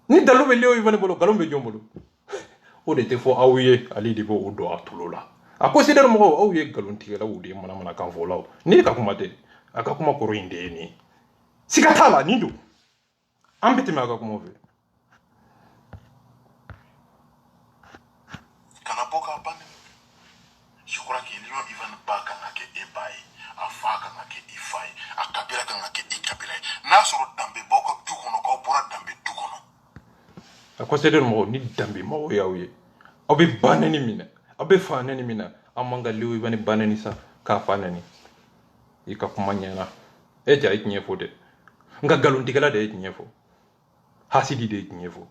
ni dalu bɛ leo ivani bolo galon bɛ jɔn bolo o de tɛ fɔ aw ye ale de b'o dɔn a tulo la a ko sedɛri mɔgɔw aw ye galon tigɛlaw de ye mana kan fɔlaw ne ka kuma tɛ a ka kuma kɔrɔ in de ye nin siga t'a la nin don an bɛ tɛmɛ a ka kuma fɛ kana bɔ ka ban je crois que Lyon Ivan ba kana ke e baye a fa kana ke e faye a kabila kana ke e kabila n'a sɔrɔ danbe b'aw ka du kɔnɔ k'aw bɔra danbe du kɔnɔ a ko sedɛri mɔgɔw ni danbe mɔgɔw y'aw ye aw bɛ ba nɛni minɛ aw bɛ fa nɛni minɛ an man ka leo ivani ba nɛni sa k'a fa nɛni I ka kuma ɲɛna e ja I tiɲɛ fɔ dɛ nka galontigɛla de ye tiɲɛ fɔ hasidi de ye tiɲɛ fɔ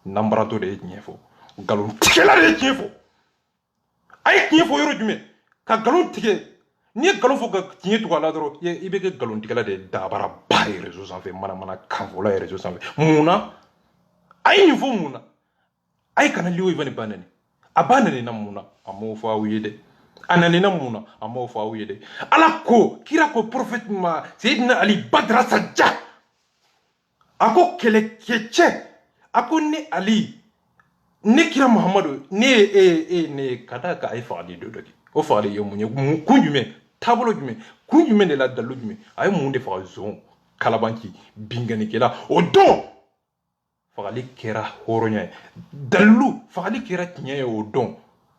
nanbaratɔ de ye tiɲɛ fɔ galontigɛla de ye tiɲɛ fɔ a ye tiɲɛ fɔ yɔrɔ jumɛn ka galon tigɛ n'i ye galon fɔ ka tiɲɛ tugu a la dɔrɔn I bɛ kɛ galontigɛla de ye dabara ba ye réseau sanfɛ mana kanfɔla ye réseau sanfɛ munna a ye nin fɔ munna a ye kana leo ivani ba nɛni a ba nɛnina munna a m'o fɔ aw ye dɛ a nɛnina munna a m'o fɔ aw ye dɛ ala ko kira ko prophète ma Seydina Ali Badrasa Dia a ko kɛlɛkɛcɛ a ko ne Ali ne kira Muhammadu ne kada ka ay faali do doki o faali yo munye kun jumɛn taabolo jumɛn kun jumɛn de la dalu jumɛn ay mun de faga zon kalabanci bingani kela o don fagali kɛra horonya ye dalu fagali kɛra tiɲɛ ye o don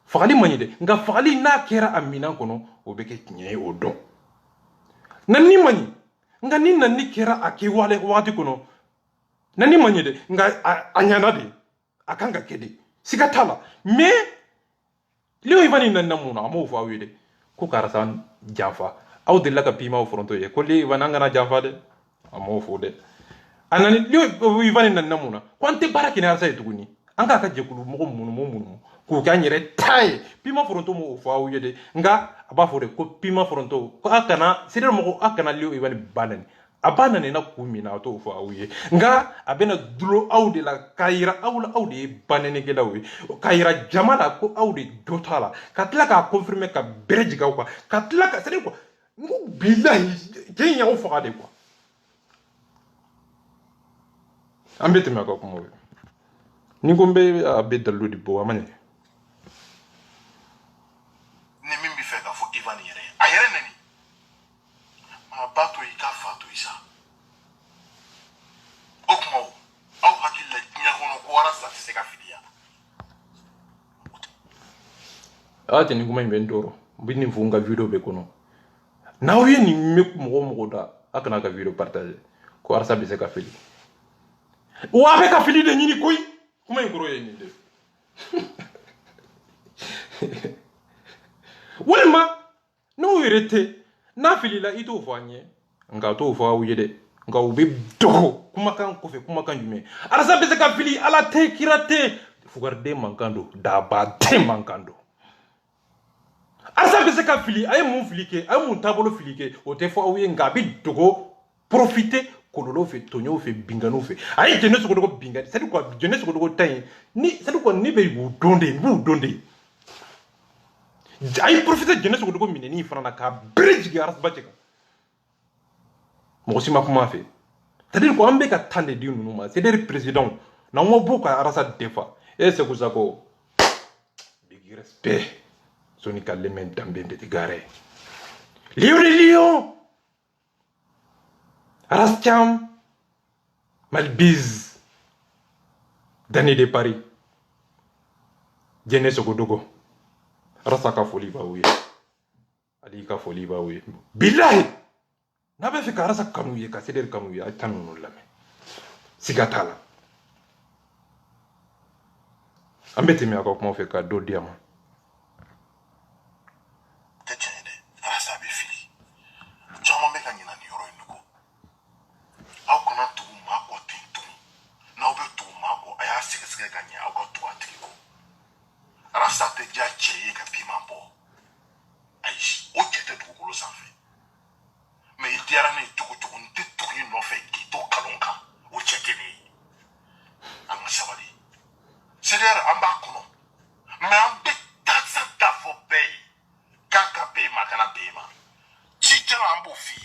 fagali man ye de nka fagali n'a kɛra a minan kɔnɔ o bɛ kɛ tiɲɛ ye o don nani man ye nka ni nani kɛra a kɛ wagati kɔnɔ nani man ye de nka a ɲana de a kan ka kɛ de siga t'a la mais leo ivani nanna mun na a m'o fɔ aw ye dɛ ko karisa janfa aw delila ka pimaw foronto ye ko leo ivani an kana janfa dɛ a m'o fɔ dɛ a nani leo ivani nanna mun na ko an tɛ baara kɛ ni arasa ye tuguni an k'a ka jɛkulu mɔgɔ munumunu k'o kɛ an yɛrɛ ta ye pima foronto m'o fɔ aw ye dɛ nka a b'a fɔ de ko pima foronto ko a kana sedɛri mɔgɔ a kana leo ivani ba nani a ba nanina kun min na a t'o fɔ aw ye nka a bɛna dulo aw de la k'a yira aw la aw de ye banɛnikɛlaw ye k'a yira jama la ko aw de dɔ t'a la ka tila k'a confirmer ka bɛrɛ jigin aw kan ka tila ka c'est à dire quoi n ko bilahi cɛ in y'aw faga de quoi an bɛ tɛmɛ a ka kuma fɛ ni ko n bɛ a bɛ dalilu de bɔ a ma ɲɛ ni min bɛ fɛ ka fɔ Ivan yɛrɛ ye a yɛrɛ nani a ba to i ka fa to i sa o kuma o aw hakili la diɲɛ kɔnɔ ko walasa tɛ se ka filiya a tɛ nin kuma in bɛ n tɔɔrɔ n bɛ nin fɔ n ka video bɛɛ kɔnɔ n'aw ye nin mɛn mɔgɔ o mɔgɔ da a kana ka video partager ko arasa bɛ se ka fili wa a bɛ ka fili de ɲini koyi kuma in kɔrɔ ye nin de walima n'o yɛrɛ tɛ n'a filila I t'o fɔ an ye nka t'o fɔ aw ye dɛ nga u bɛ dogo kumakan kɔfɛ kumakan jumɛn arasa bɛ se ka fili ala tɛ kira tɛ fugariden mankan don dabaden mankan don arasa bɛ se ka fili a ye mun fili kɛ a ye mun taabolo fili kɛ o tɛ fɔ aw ye nka a bɛ dogo profiter kɔlɔlɔw fɛ tɔɲɔw fɛ binganiw fɛ a ye jɛnɛ sogodogo bingani c'est à dire quoi jɛnɛ sogodogo ta in ni c'est à dire quoi ni bɛ y'u don de n b'u don de a ye profiter jɛnɛ sogodogo minɛni fana na k'a bere jigin arasaba cɛ kan mɔgɔ si ma kuma a fɛ c'est à dire quoi an bɛ ka tan de di ninnu ma c'est à dire président n'an ko b'o ka arasa defa e Seku Sako big respect soni ka lemɛ danbe bɛ gare lion de lion Rastiam Malbiz Dani de Paris Jene Sogodogo Rasa ka foli ba wuye Ali ka foli ba wuye Billahi na be fika rasa kanu ye ka seder kanu ye ay tanu no lame sigatala ambete mi akok mo fe ka do diama Tetene rasa be fili Chama me kanyina ni yoro nuko Aw kana tu ma ko tintu na obe tu ma ko aya sikesike kanya aw ko tu atiko rasa te ja cheye ka pimambo ay o jete du ko lo sanfe me itiara ne tuku tuku nte tuku no fe ki to kalonka o chete ni anga sabali sedera amba kuno me ambe tatsa ta fo pay kaka pay makana pay ma chichana ambo fi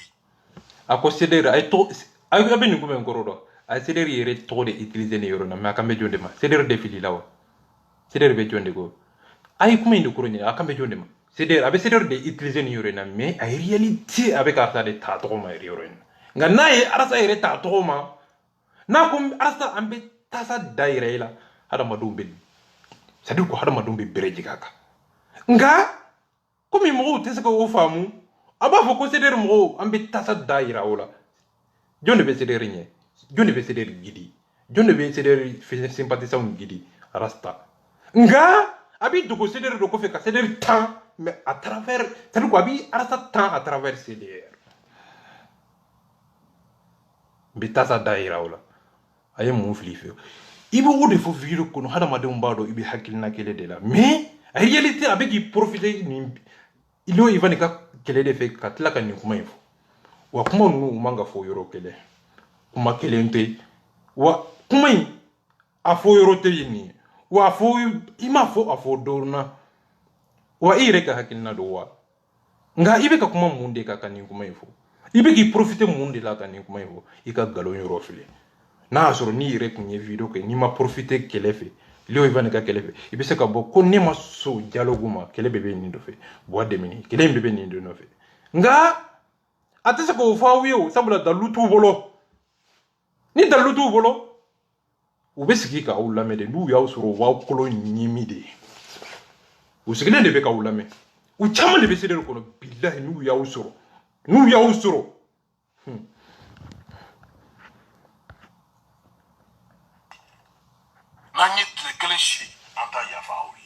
ako sedera ay to ay abe ni gumen gorodo ay sedera yere to de utiliser ne yoro na ma kambe jonde ma sedera de fili lawa sedera be jonde go ay kuma indi kuro ni akambe jonde ma sedera abe sedera de utiliser ne yoro na mais ay réalité abe karta de ta to ma yoro nga naye arasa yere ta to ma na ko arasa ambe tasa daira ila hada madumbe c'est-à-dire ko hada madumbe bereji kaka nga komi mo tese ko famu aba fo ko sedera mo ambe tasa daira wala jonde be sedera nye jonde be sedera gidi jonde be sedera sympathisant gidi rasta nga abi dogo sedera do ko fe ka sedera temps mais à travers c'est-à-dire ko abi arasa temps à travers sedera be tasa daira wala aye mo fli fe ibo wode fo viro kono hada madum bado ibi hakilna kele de la mais en réalité avec il profiter ni ilo ivani ka kele de fe ka tlaka ni kuma info wa kuma nu manga fo yoro kele kuma kele nte wa kuma a fo yoro te ni wa fo ima fo afo dorna wa ire ka hakilna do wa nga ibe ka kuma munde ka kani kuma info ibe ki profiter munde la kani kuma info ika galo yoro file na soro ni ire kunye video ke ni ma profiter kele fe leo ivani ka kele fe ibe se ka bo ko ne ma so dialogue ma kele bebe ni do fe bo de mini kele bebe ni do no fe nga atese ko fa wiyo sabula dalutu bolo ni dalutu bolo ube sigi ka ulame de nu ya soro wa kolo nyimi de usigile de be ka ulame u chama de be se de ko billahi nu ya soro Nanye tle shi anta ya fawi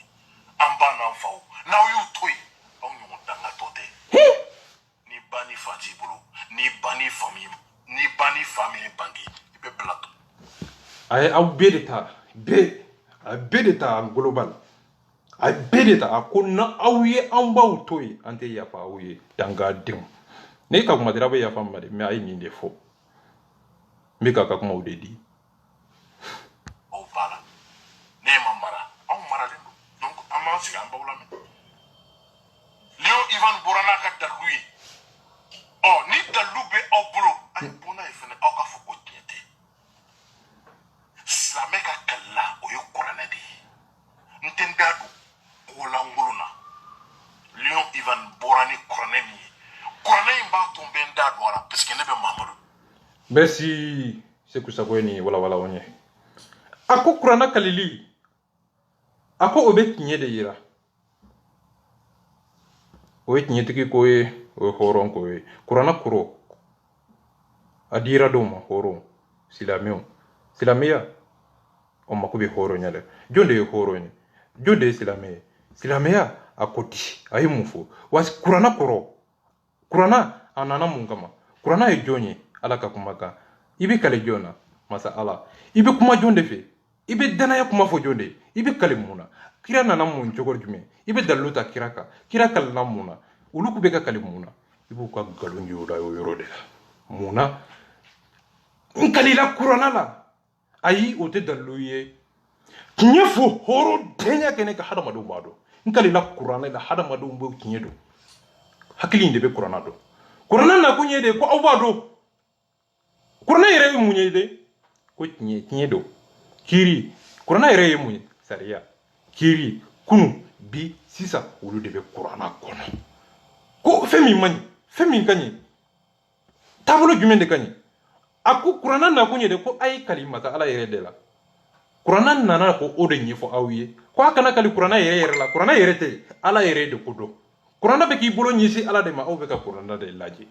amba na fawu na yu toy on yo danga tote ni bani fati bulu ni bani famille bangi ibe plateau ay aw bedeta global ay bedeta akonna awye amba utoy ante ya fawi danga dim ne ka kuma dirabe ya famma de mais ay ni de fo mi ka kuma udedi Léo Ivan Borana ka dalui. Oh, ni dalu be au bolo. Ay bona ifene au ka foko tiete. Slame ka kala o yo korana di. Ntendadu kola nguluna. Léo Ivan Borani koraneni. Koraneni ba tombe ndadu wala parce que nebe Mamadou. Merci Seku Sako ni wala onye ako kurana kalili ako obet nye de yira oet nye tiki koe o horon koe kurana kuro adira doma horo silamea o makubi horo nyale jonde horo ni jonde silamea akoti ayi mufo was kurana kuro kurana anana mungama kurana e jonye alaka kumaka ibe kale jona masa ala ibe kuma jonde fe ibe danaya kuma fo jonde ibe kale muna kira nana mun jogor jume ibe daluta kiraka kiraka la muna ulu ku be ka kale muna ibu ka galon yoda yo yorode muna nkalila kurana la ayi o te daluye kinye fo horo denya kene ka hada madu bado nkalila kurana la hada madu mbo kinye do hakili inde be kurana do kurana na kunye de ko awado kurana yere munye de ko kinye do kiri kurana yere munye sariya kiri kunu bi sisa ulu de be kurana kono ko femi mani femi kanyi tabolo jumende kanyi aku kurana na kunye de ko ay kalimata ala yere de la kurana nana ko ode nyefo awiye ko akana kali kurana yere la kurana yere te ala yere de kodo kurana be ki bolo nyisi ala de ma o be ka kurana de laji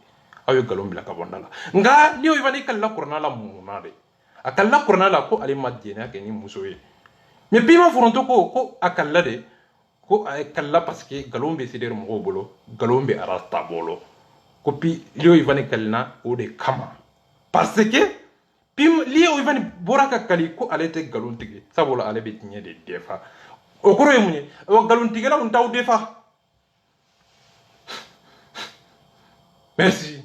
ayo galom bila ka bondala nga liyo ivani kala kurana la muna de akalla kurana la ko ali madjena ke ni musoye me pima foronto ko akalla de ko akalla parce que galom be sider mo bolo galom be arasta bolo ko pi liyo ivani kalna o de kama parce que pim liyo ivani boraka kali ko alete galon tigi sabola ale be tinye de defa o koro yemunye o galon tigi la unta o defa merci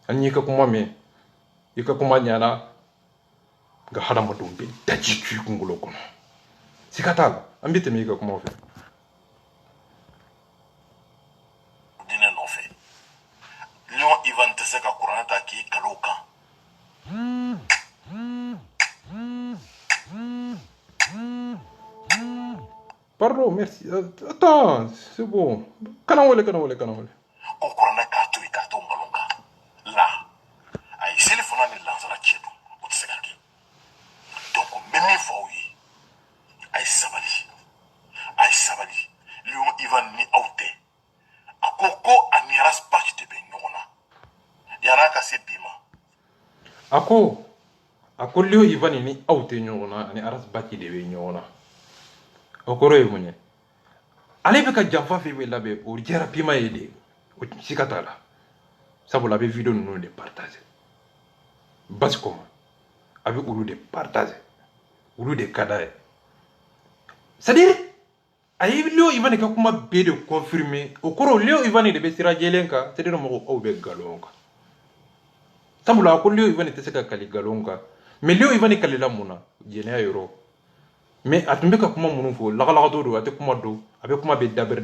ani ka kuma me ika kuma nyana ga hada madumbe daji ku kungulo kono sikata ambite me ka kuma ofe dina no fe lion ivan tese ka kurana ta ki kaloka pardon merci attends c'est bon kana wole ko kurana ka to ita to malonga la ay telefona ni lanzala chedu o tse ka ke donc même fois ay sabali lion ivan ni auté akoko anira spark te be nyona yana ka se bima ako lion ivan ni auté nyona ani aras baki de be nyona okoro e munye ale be ka jamfa fe be labe o jera pima yede o sikata la sabula be video nunu de partager bas comment avec ulu de partager ulu de kadaye c'est-à-dire ayi leo ivani ka kuma be de confirmer okoro leo ivani de be sira jelenka c'est-à-dire mo o be galonka sabula ko leo ivani te seka kali galonka mais leo ivani kali la muna jene ayoro mais atumbe ka kuma munu fo lagalaga do ate kuma do abe kuma be dabir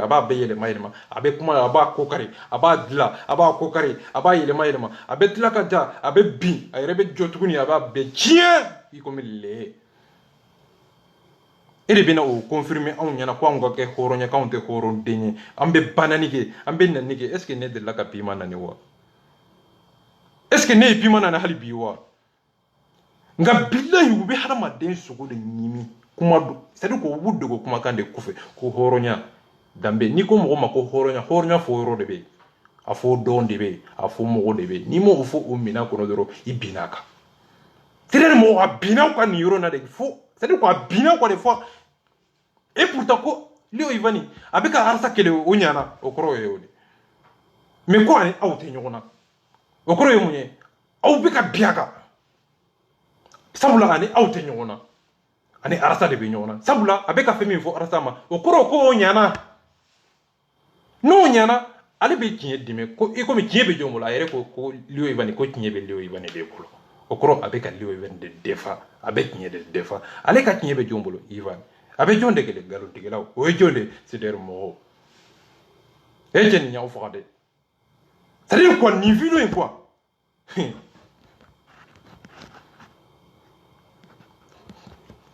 aba be yele mayelma abe kuma aba kokari aba dila aba kokari aba yele mayelma abe dila ka ja abe bi ayre be jotuguni aba be chien iko mille ere bina o confirmer on nyana ko ngo ke horonya ka on te horon denye ambe banani ke ambe nanni ke est ce que ne de la ka pima nani wa est ce que ne pima nani hali biwa nga billahi ube harama den sogo de nyimi kuma do c'est ko wudde ko kuma kande kufe ko horonya dambe ni ko mo ma ko horonya fo yoro de be afo don de be afo mo de be ni mo fo o mina ko no doro ibinaka tere mo abina ko ni yoro na de fo c'est ko abina ko de fois et pourtant ko leo ivani abeka arsa kele o nyana o koro yoni mais ko ani awte nyona o koro yemunye aw beka biaga sabula ani awte nyona ani arasa de be nyona sabula abeka femi fo arasa ma o koro ko nyana no nyana ale be kinye dime ko e ko mi kinye be jomola yere ko liyo ivani ko kinye be liyo ivani be bolo o koro abeka liyo ivani de defa abeka kinye de defa ale ka kinye be jombolo ivani abe jonde kele galo tigelaw o jonde c'est der mo e jen nyaw fo de c'est dire quoi ni vino en quoi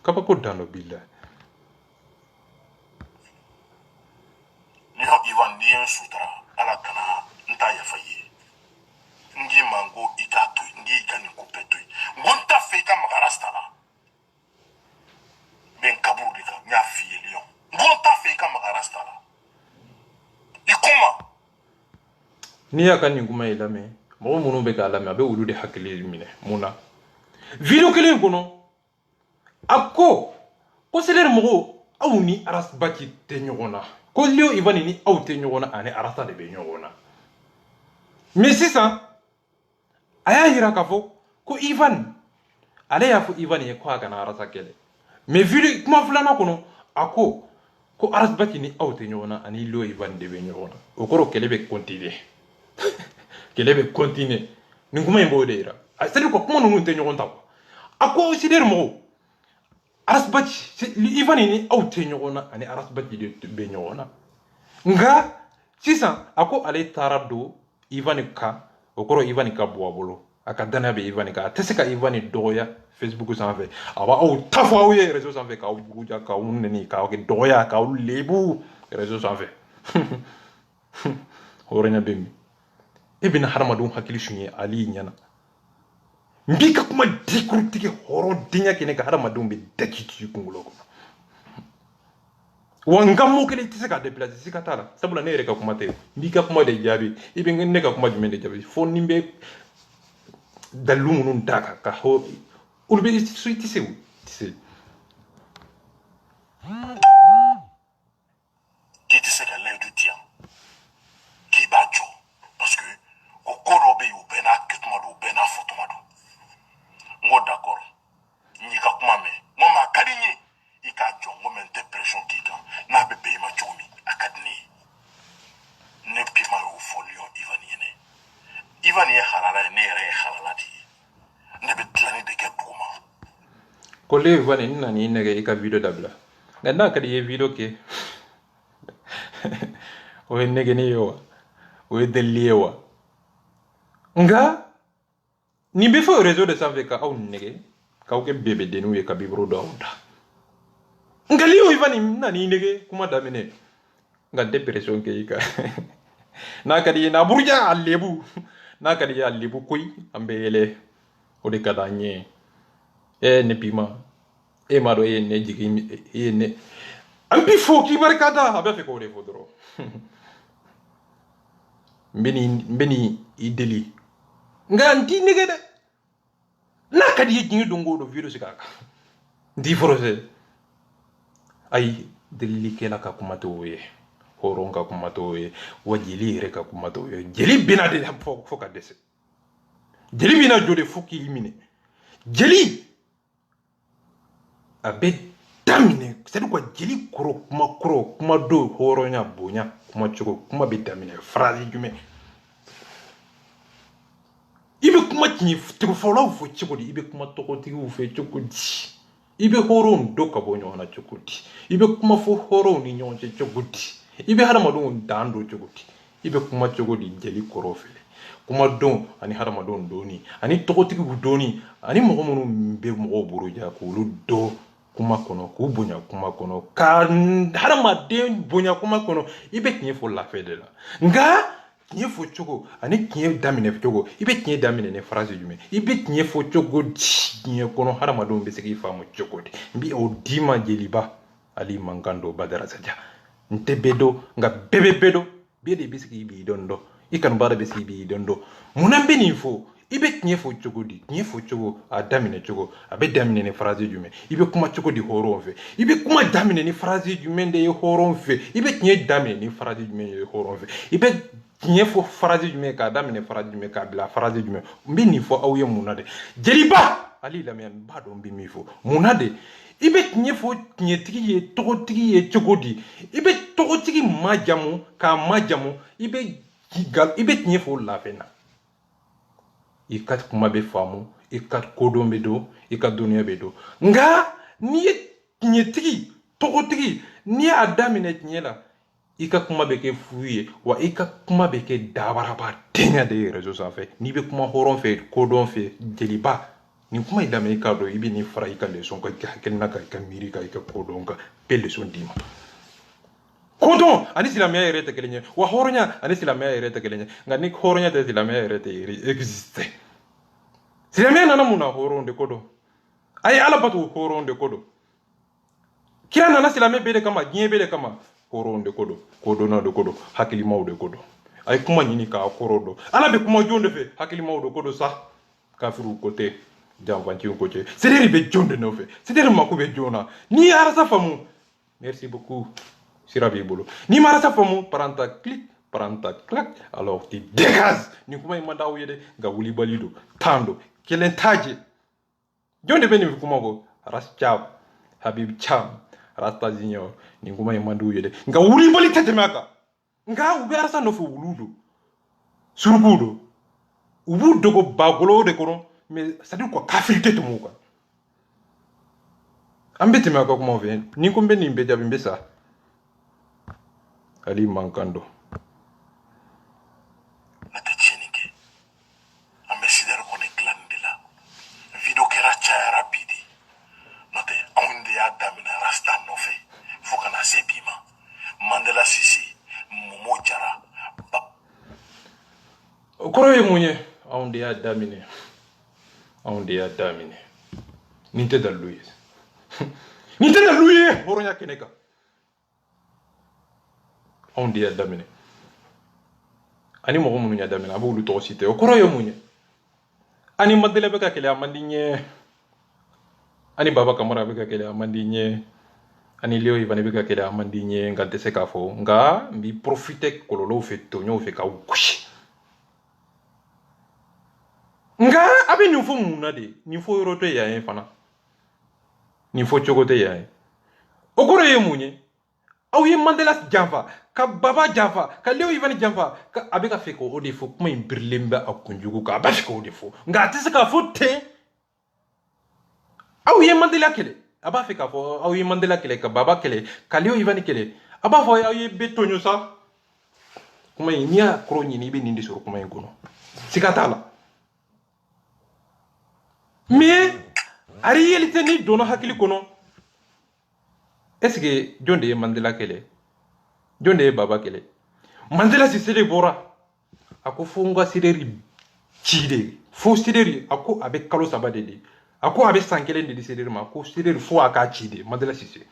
kapa ko dano billa lion ivan dien sutra ala kana nta ya faye ngi mango ikatu ngi kani kupetu ngonta feka magarasta la ben kaburu de ka nya fiye lion ngonta feka magarasta la ikuma ni ya kan nguma ilame mo munu be ka lame abe wulu de hakili mine muna video kelen kono akko ko seler mo awni aras baki te nyogona ko leo ivani ni awte nyogona ane arasa de be nyogona mais c'est ça aya yira ka fo ko Ivan ale y'a fo Ivan ye ko a kana arasa kɛlɛ mais vu kuma filana kɔnɔ a ko arasbati ni aw tɛ ɲɔgɔn na ani lo Ivan de bɛ ɲɔgɔn na o kɔrɔ kɛlɛ bɛ continuer kɛlɛ bɛ continuer nin kuma in b'o de yira c'est à dire ko kuma ninnu tɛ ɲɔgɔn ta quoi a ko sidɛri mɔgɔw arasbati Ivan ni aw tɛ ɲɔgɔn na ani arasbati de bɛ ɲɔgɔn na nga sisan a ko ale taara don Ivan ka o kɔrɔ Ivan ka bɔ a bolo a ka danaya bɛ Ivan kan a tɛ se ka Ivan dɔgɔya Facebook sanfɛ a b'aw ta fɔ aw ye réseau sanfɛ k'aw buguja k'aw nɛni k'aw kɛ dɔgɔya k'aw lebu réseau sanfɛ hɔrɔnya bɛ min e bɛna hadamadenw hakili suɲɛ ali ɲɛna n b'i ka kuma décortiquer hɔrɔndenya kɛ ne ka hadamadenw bɛ daki ci kunkolo kɔnɔ wa n ka mot kelen tɛ se k'a déplacer siga t'a la sabula ne yɛrɛ ka kuma tɛ n b'i ka kuma de jaabi i bɛ ne ka kuma jumɛn de jaabi fo ni bɛ dalilu minnu da kan ka hɔ olu bɛ i tɛ se o tɛ se k'i tɛ se ka layidu di yan k'i b'a jɔ parce que o ko dɔ bɛ yen o bɛɛ n'a kɛtuma don o bɛɛ n'a fɔtuma don n ko d'accord n y'i ka kuma mɛn n ko maa ka di n ye i k'a jɔ n ko mɛ n tɛ pression k'i kan n'a bɛ bɛn i ma cogo min a ka di ne ye ne pima y'o fɔ Lion Ivan ɲɛnɛ Ivan ye halala ye ne yɛrɛ ye halala de ye ne bɛ dilanni de kɛ duguma ko le Ivan n nana i nɛgɛ i ka video dabila nka n'a ka di i ye video kɛ o ye nɛgɛni ye wa o ye delili ye wa nga nin bɛ fɔ réseau de sanfɛ ka aw nɛgɛ k'aw kɛ bebedeniw ye ka biburu dɔw da nka Lion Ivan n nana i nɛgɛ kuma daminɛ nka n tɛ pression kɛ i kan n'a ka di i ye n'a buruja a lebu n'a ka di i ye a lebu koyi an bɛ yɛlɛ o de ka d'an ye ne pima e m'a dɔn e ye ne jigin e ye ne an b'i fo k'i barika da a bɛ fɛ k'o de fɔ dɔrɔn n bɛ nin i deli nka n t'i nɛgɛ dɛ n'a ka di i ye diɲɛ don o don video sigi a kan n t'i forcer ayi delilikɛla ka kuma t'o ye hɔrɔn ka kuma t'o ye wa jeli yɛrɛ ka kuma t'o ye jeli bɛna de fɔ ka dɛsɛ jeli bɛna jɔ de fo k'i minɛ jeli a bɛ daminɛ c'est à dire quoi jeli kɔrɔ kuma do hɔrɔnya bonya kuma cogo kuma bɛ daminɛ phrase jumɛn i bɛ kuma tiɲɛtigifɔlaw fɔ cogo di i bɛ kuma tɔgɔtigiw fɛ cogo di i bɛ hɔrɔnw dɔ ka bɔ ɲɔgɔn na cogo di i bɛ kuma fɔ hɔrɔnw ni ɲɔgɔn cɛ cogo di i bɛ hadamadenw dan don cogo di i bɛ kuma cogo di jeli kɔrɔ fɛ kuma dɔn ani hadamadenw dɔnni ani tɔgɔtigiw dɔnni ani mɔgɔ minnu bɛ mɔgɔw buruja k'olu dɔ kuma kɔnɔ k'u bonya kuma kɔnɔ ka hadamaden bonya kuma kɔnɔ i bɛ tiɲɛ fɔ lafɛ de la nka tiɲɛ fɔ cogo ani tiɲɛ daminɛ cogo i bɛ tiɲɛ daminɛ ni phrase jumɛn i bɛ tiɲɛ fɔ cogo di diɲɛ kɔnɔ hadamadenw bɛ se k'i faamu cogo di n bɛ o d'i ma jeliba ali man kan dɔ Badara Saja n tɛ bɛɛ dɔn nka bɛɛ bɛ bɛɛ dɔn bɛɛ de bɛ se k'i b'i dɔn dɔn i kanubaga bɛ se k'i b'i dɔn dɔn munna n bɛ nin fɔ i bɛ tiɲɛ fɔ cogo di tiɲɛ fɔ cogo a daminɛ cogo a bɛ daminɛ ni phrase jumɛn i bɛ kuma cogo di hɔrɔn fɛ i bɛ kuma daminɛ ni phrase jumɛn de ye hɔrɔn fɛ i bɛ tiɲɛ daminɛ ni phrase jumɛn ye hɔrɔn fɛ i bɛ tiɲɛ fɔ phrase jumɛn k'a daminɛ phrase jumɛn k'a bila phrase jumɛn n bɛ nin fɔ aw ye munna de jeliba ali lamɛn n b'a dɔn n bɛ min fɔ munna de i bɛ tiɲɛ fɔ tiɲɛtigi ye tɔgɔtigi ye cogo di i bɛ tɔgɔtigi majamu k'a majamu i bɛ tiɲɛ fɔ lafɛ na i ka kuma bɛ faamu i ka kodɔn bɛ don i ka dɔnniya bɛ don nka n'i ye tiɲɛtigi tɔgɔtigi n'i y'a daminɛ tiɲɛ la i ka kuma bɛ kɛ fu ye wa i ka kuma bɛ kɛ dabaraba denya de ye réseau sanfɛ n'i bɛ kuma hɔrɔn fɛ kodɔn fɛ jeliba nin kuma in daminɛ i k'a dɔn i bɛ nin fara i ka leçon kan i ka hakilina kan i ka miiri kan i ka kodɔn kan bɛ leçon d'i ma kodɔn ani silamɛya yɛrɛ tɛ kelen ye wa hɔrɔnya ani silamɛya yɛrɛ tɛ kelen ye nka ni hɔrɔnya tɛ silamɛya yɛrɛ tɛ exister silamɛya nana mun na hɔrɔn de ko dɔn a ye ala bato hɔrɔn de ko dɔn kira nana silamɛ bɛɛ de kama diɲɛ bɛɛ de kama hɔrɔn de ko dɔn kodɔnna de ko dɔn hakilimaw de ko dɔn a ye kuma ɲini k'a kɔrɔ dɔn ala bɛ kuma jɔn de fɛ hakilimaw de ko dɔn sa kafiriw ko tɛ janfanciw ko tɛ sederi bɛ jɔn de nɔfɛ sederi mako bɛ jɔn na n'i ye arasa faamu merci beaucoup sira b'i bolo n'i ma arasa faamu paranta clique prends ta claque, alors tu dégages. Ni kuma imanda uyede ga wuli balido tando kelen taje. Jonde beni kuma go ras chab Habib Cham Rasta Junior ni kuma imanda uyede ga wuli bali tetemaka. Nga ube arasa no fu wuludo. Surubudo. Ubu dogo bagolo de kono mais ça dit quoi kafirité to mo quoi. Ambete maka kuma ven ni kumbe ni mbe jabi mbesa. Ali mankando. Nate chenike. Ambassadeur kone glandila. Video kera chaya rapidi. Nate onde ya damina rasta nofe. Fokana sepima. Mandela Sisi. Momo Jara. Okoro ye munye. Onde ya damine. Onde ya damine. Ninte da Louis. Ninte da Louis. Horonya keneka. Onde ya damine. Ani mogo munu nya damine abu lu to cité okoro ye munye. Ani madele beka kele amandinye. Ani baba kamara beka kele amandinye. Ani leo ivane beka kele amandinye ngante sekafo nga mbi profiter kololo fe tonyo fe ka ukushi. Nga abi ni fo muna de ni fo yoroto ya yen fana. Ni fo chogote ya yen. Okoro ye munye. Aw ye Mandela janfa ka baba janfa ka leo ivani janfa ka abeka feko o defo kuma imbirlemba akunjugu ka abashiko o defo nga tese ka fote aw ye Mandela kele aba feka fo aw ye Mandela kele ka baba kele ka leo ivani kele aba fo aw ye betonyo sa kuma nya kroni ni be nindi soro kuma ngono sikatala mais ari yelite ni dono hakili kono. Est-ce que Jonde ye Mandela kele? Jonde ye baba kele? Mandela si sere bora. Ako fonga sireri chide. Fo sireri ako abe kalo sabade de. Ako abe sankele de sireri ma ako sireri fo aka chide. Mandela si se.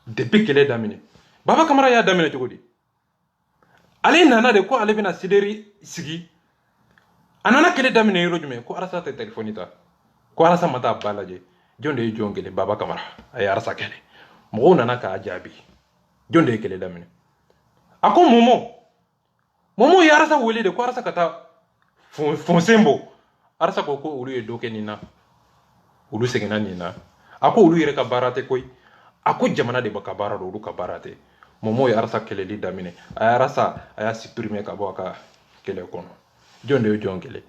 Depuis kele damine. Baba kamara ya damine chokodi. Ale nana de ko ale bina sireri sigi. Anana kele damine yoro jume ko arasa te telefonita. Ko arasa mata balaje. Jonde ye jongele baba kamara. Ay arasa kele. Mo nana ka ajabi jonde kele damine ako momo ya arasa wele de ko arasa kata fonsembo arasa ko ulu ye doke nina ulu segena nina ako ulu yere ka barate koy ako jamana de baka bara do ulu ka barate momo ya arasa kele li damine ay arasa aya supprimer ka boka kele kono jonde yo jongele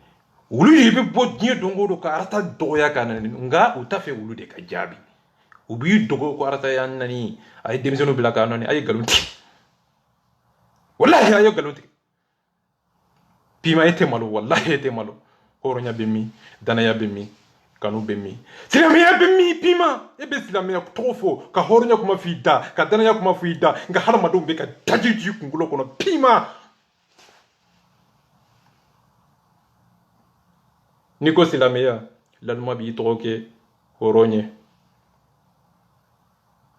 ulu yebe bo nye dongo do ka arasa doya kana nga utafe ulu de ka jabi ubi dogo ko arata yan nani ay demisono bila ka nani ay galunti wallahi ay galunti pima ete malo wallahi ete malo horonya bemi dana ya bemi kanu bemi silami ya bemi pima ebe silami ya trofo ka horonya kuma fida ka dana ya kuma fida nga harama do be ka tajiji kungulo kono pima niko silami ya lanuma bi troke horonye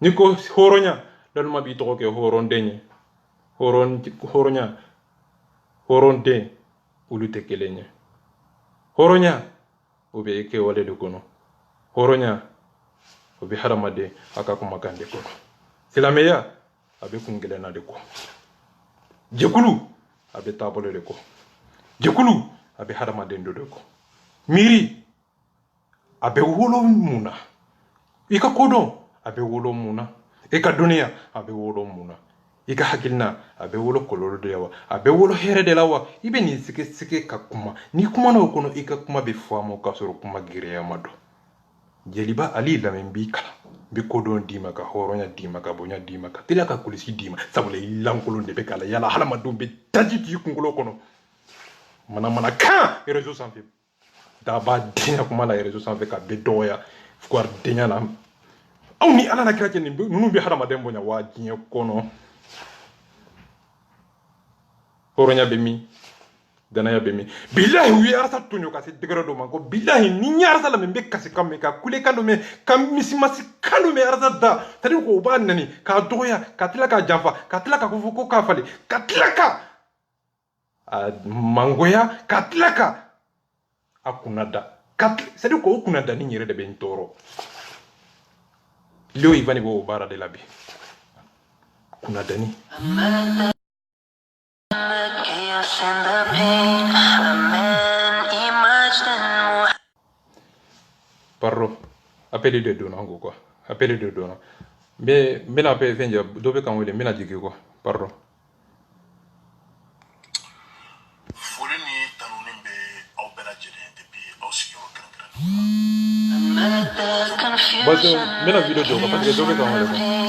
Niko horonya dan ma bi to ke horon denye horonya horonde ulute kelenye horonya obe ke wale de kono horonya obe haramade aka kuma kande kono silameya abe kungele na de ko jekulu abe tabole de ko jekulu abe haramade ndo de ko miri abe wolo muna ika kodon abe wolo muna eka dunia abe wolo muna ika hakilna abe wolo koloro de yawa abe wolo here de lawa ibe ni sike kakuma ni kuma na kono ika kuma be famo kasoro kuma gire ya mado jeliba ali la membi kala be kodon dima ka horonya dima ka bonya dima ka tila ka kulisi dima sabule lankolo de be kala yala hala madum be tajiti kungulo kono mana ka rezo sanfe daba dina kuma la rezo sanfe ka be doya fuar denya na aw ni ala na kira ke nunu bi hadama den bonya wa jinye kono horonya be mi dana ya be mi billahi wi arasa tunyo kasi degara do man ko billahi ni nyar sala me be kasi kam me ka kule kando me kam misimasi kando me arasa da tadi ko ba nani ka doya ka tila ka jafa ka tila ka ko ka fale ka tila ka mangoya ka tila ka akunada sadi ko kunada ni nyere de ben toro leo ivani bo bara de labi kuna dani appel de donna quoi appel de donna mais mena pe fenja do be kan wele mena jigi quoi pardon foli ni tanuni bɛ aw bɛɛ lajɛlen depuis aw sigiyɔrɔ kɛrɛnkɛrɛnnen parce que mena video do parce que do be kan wele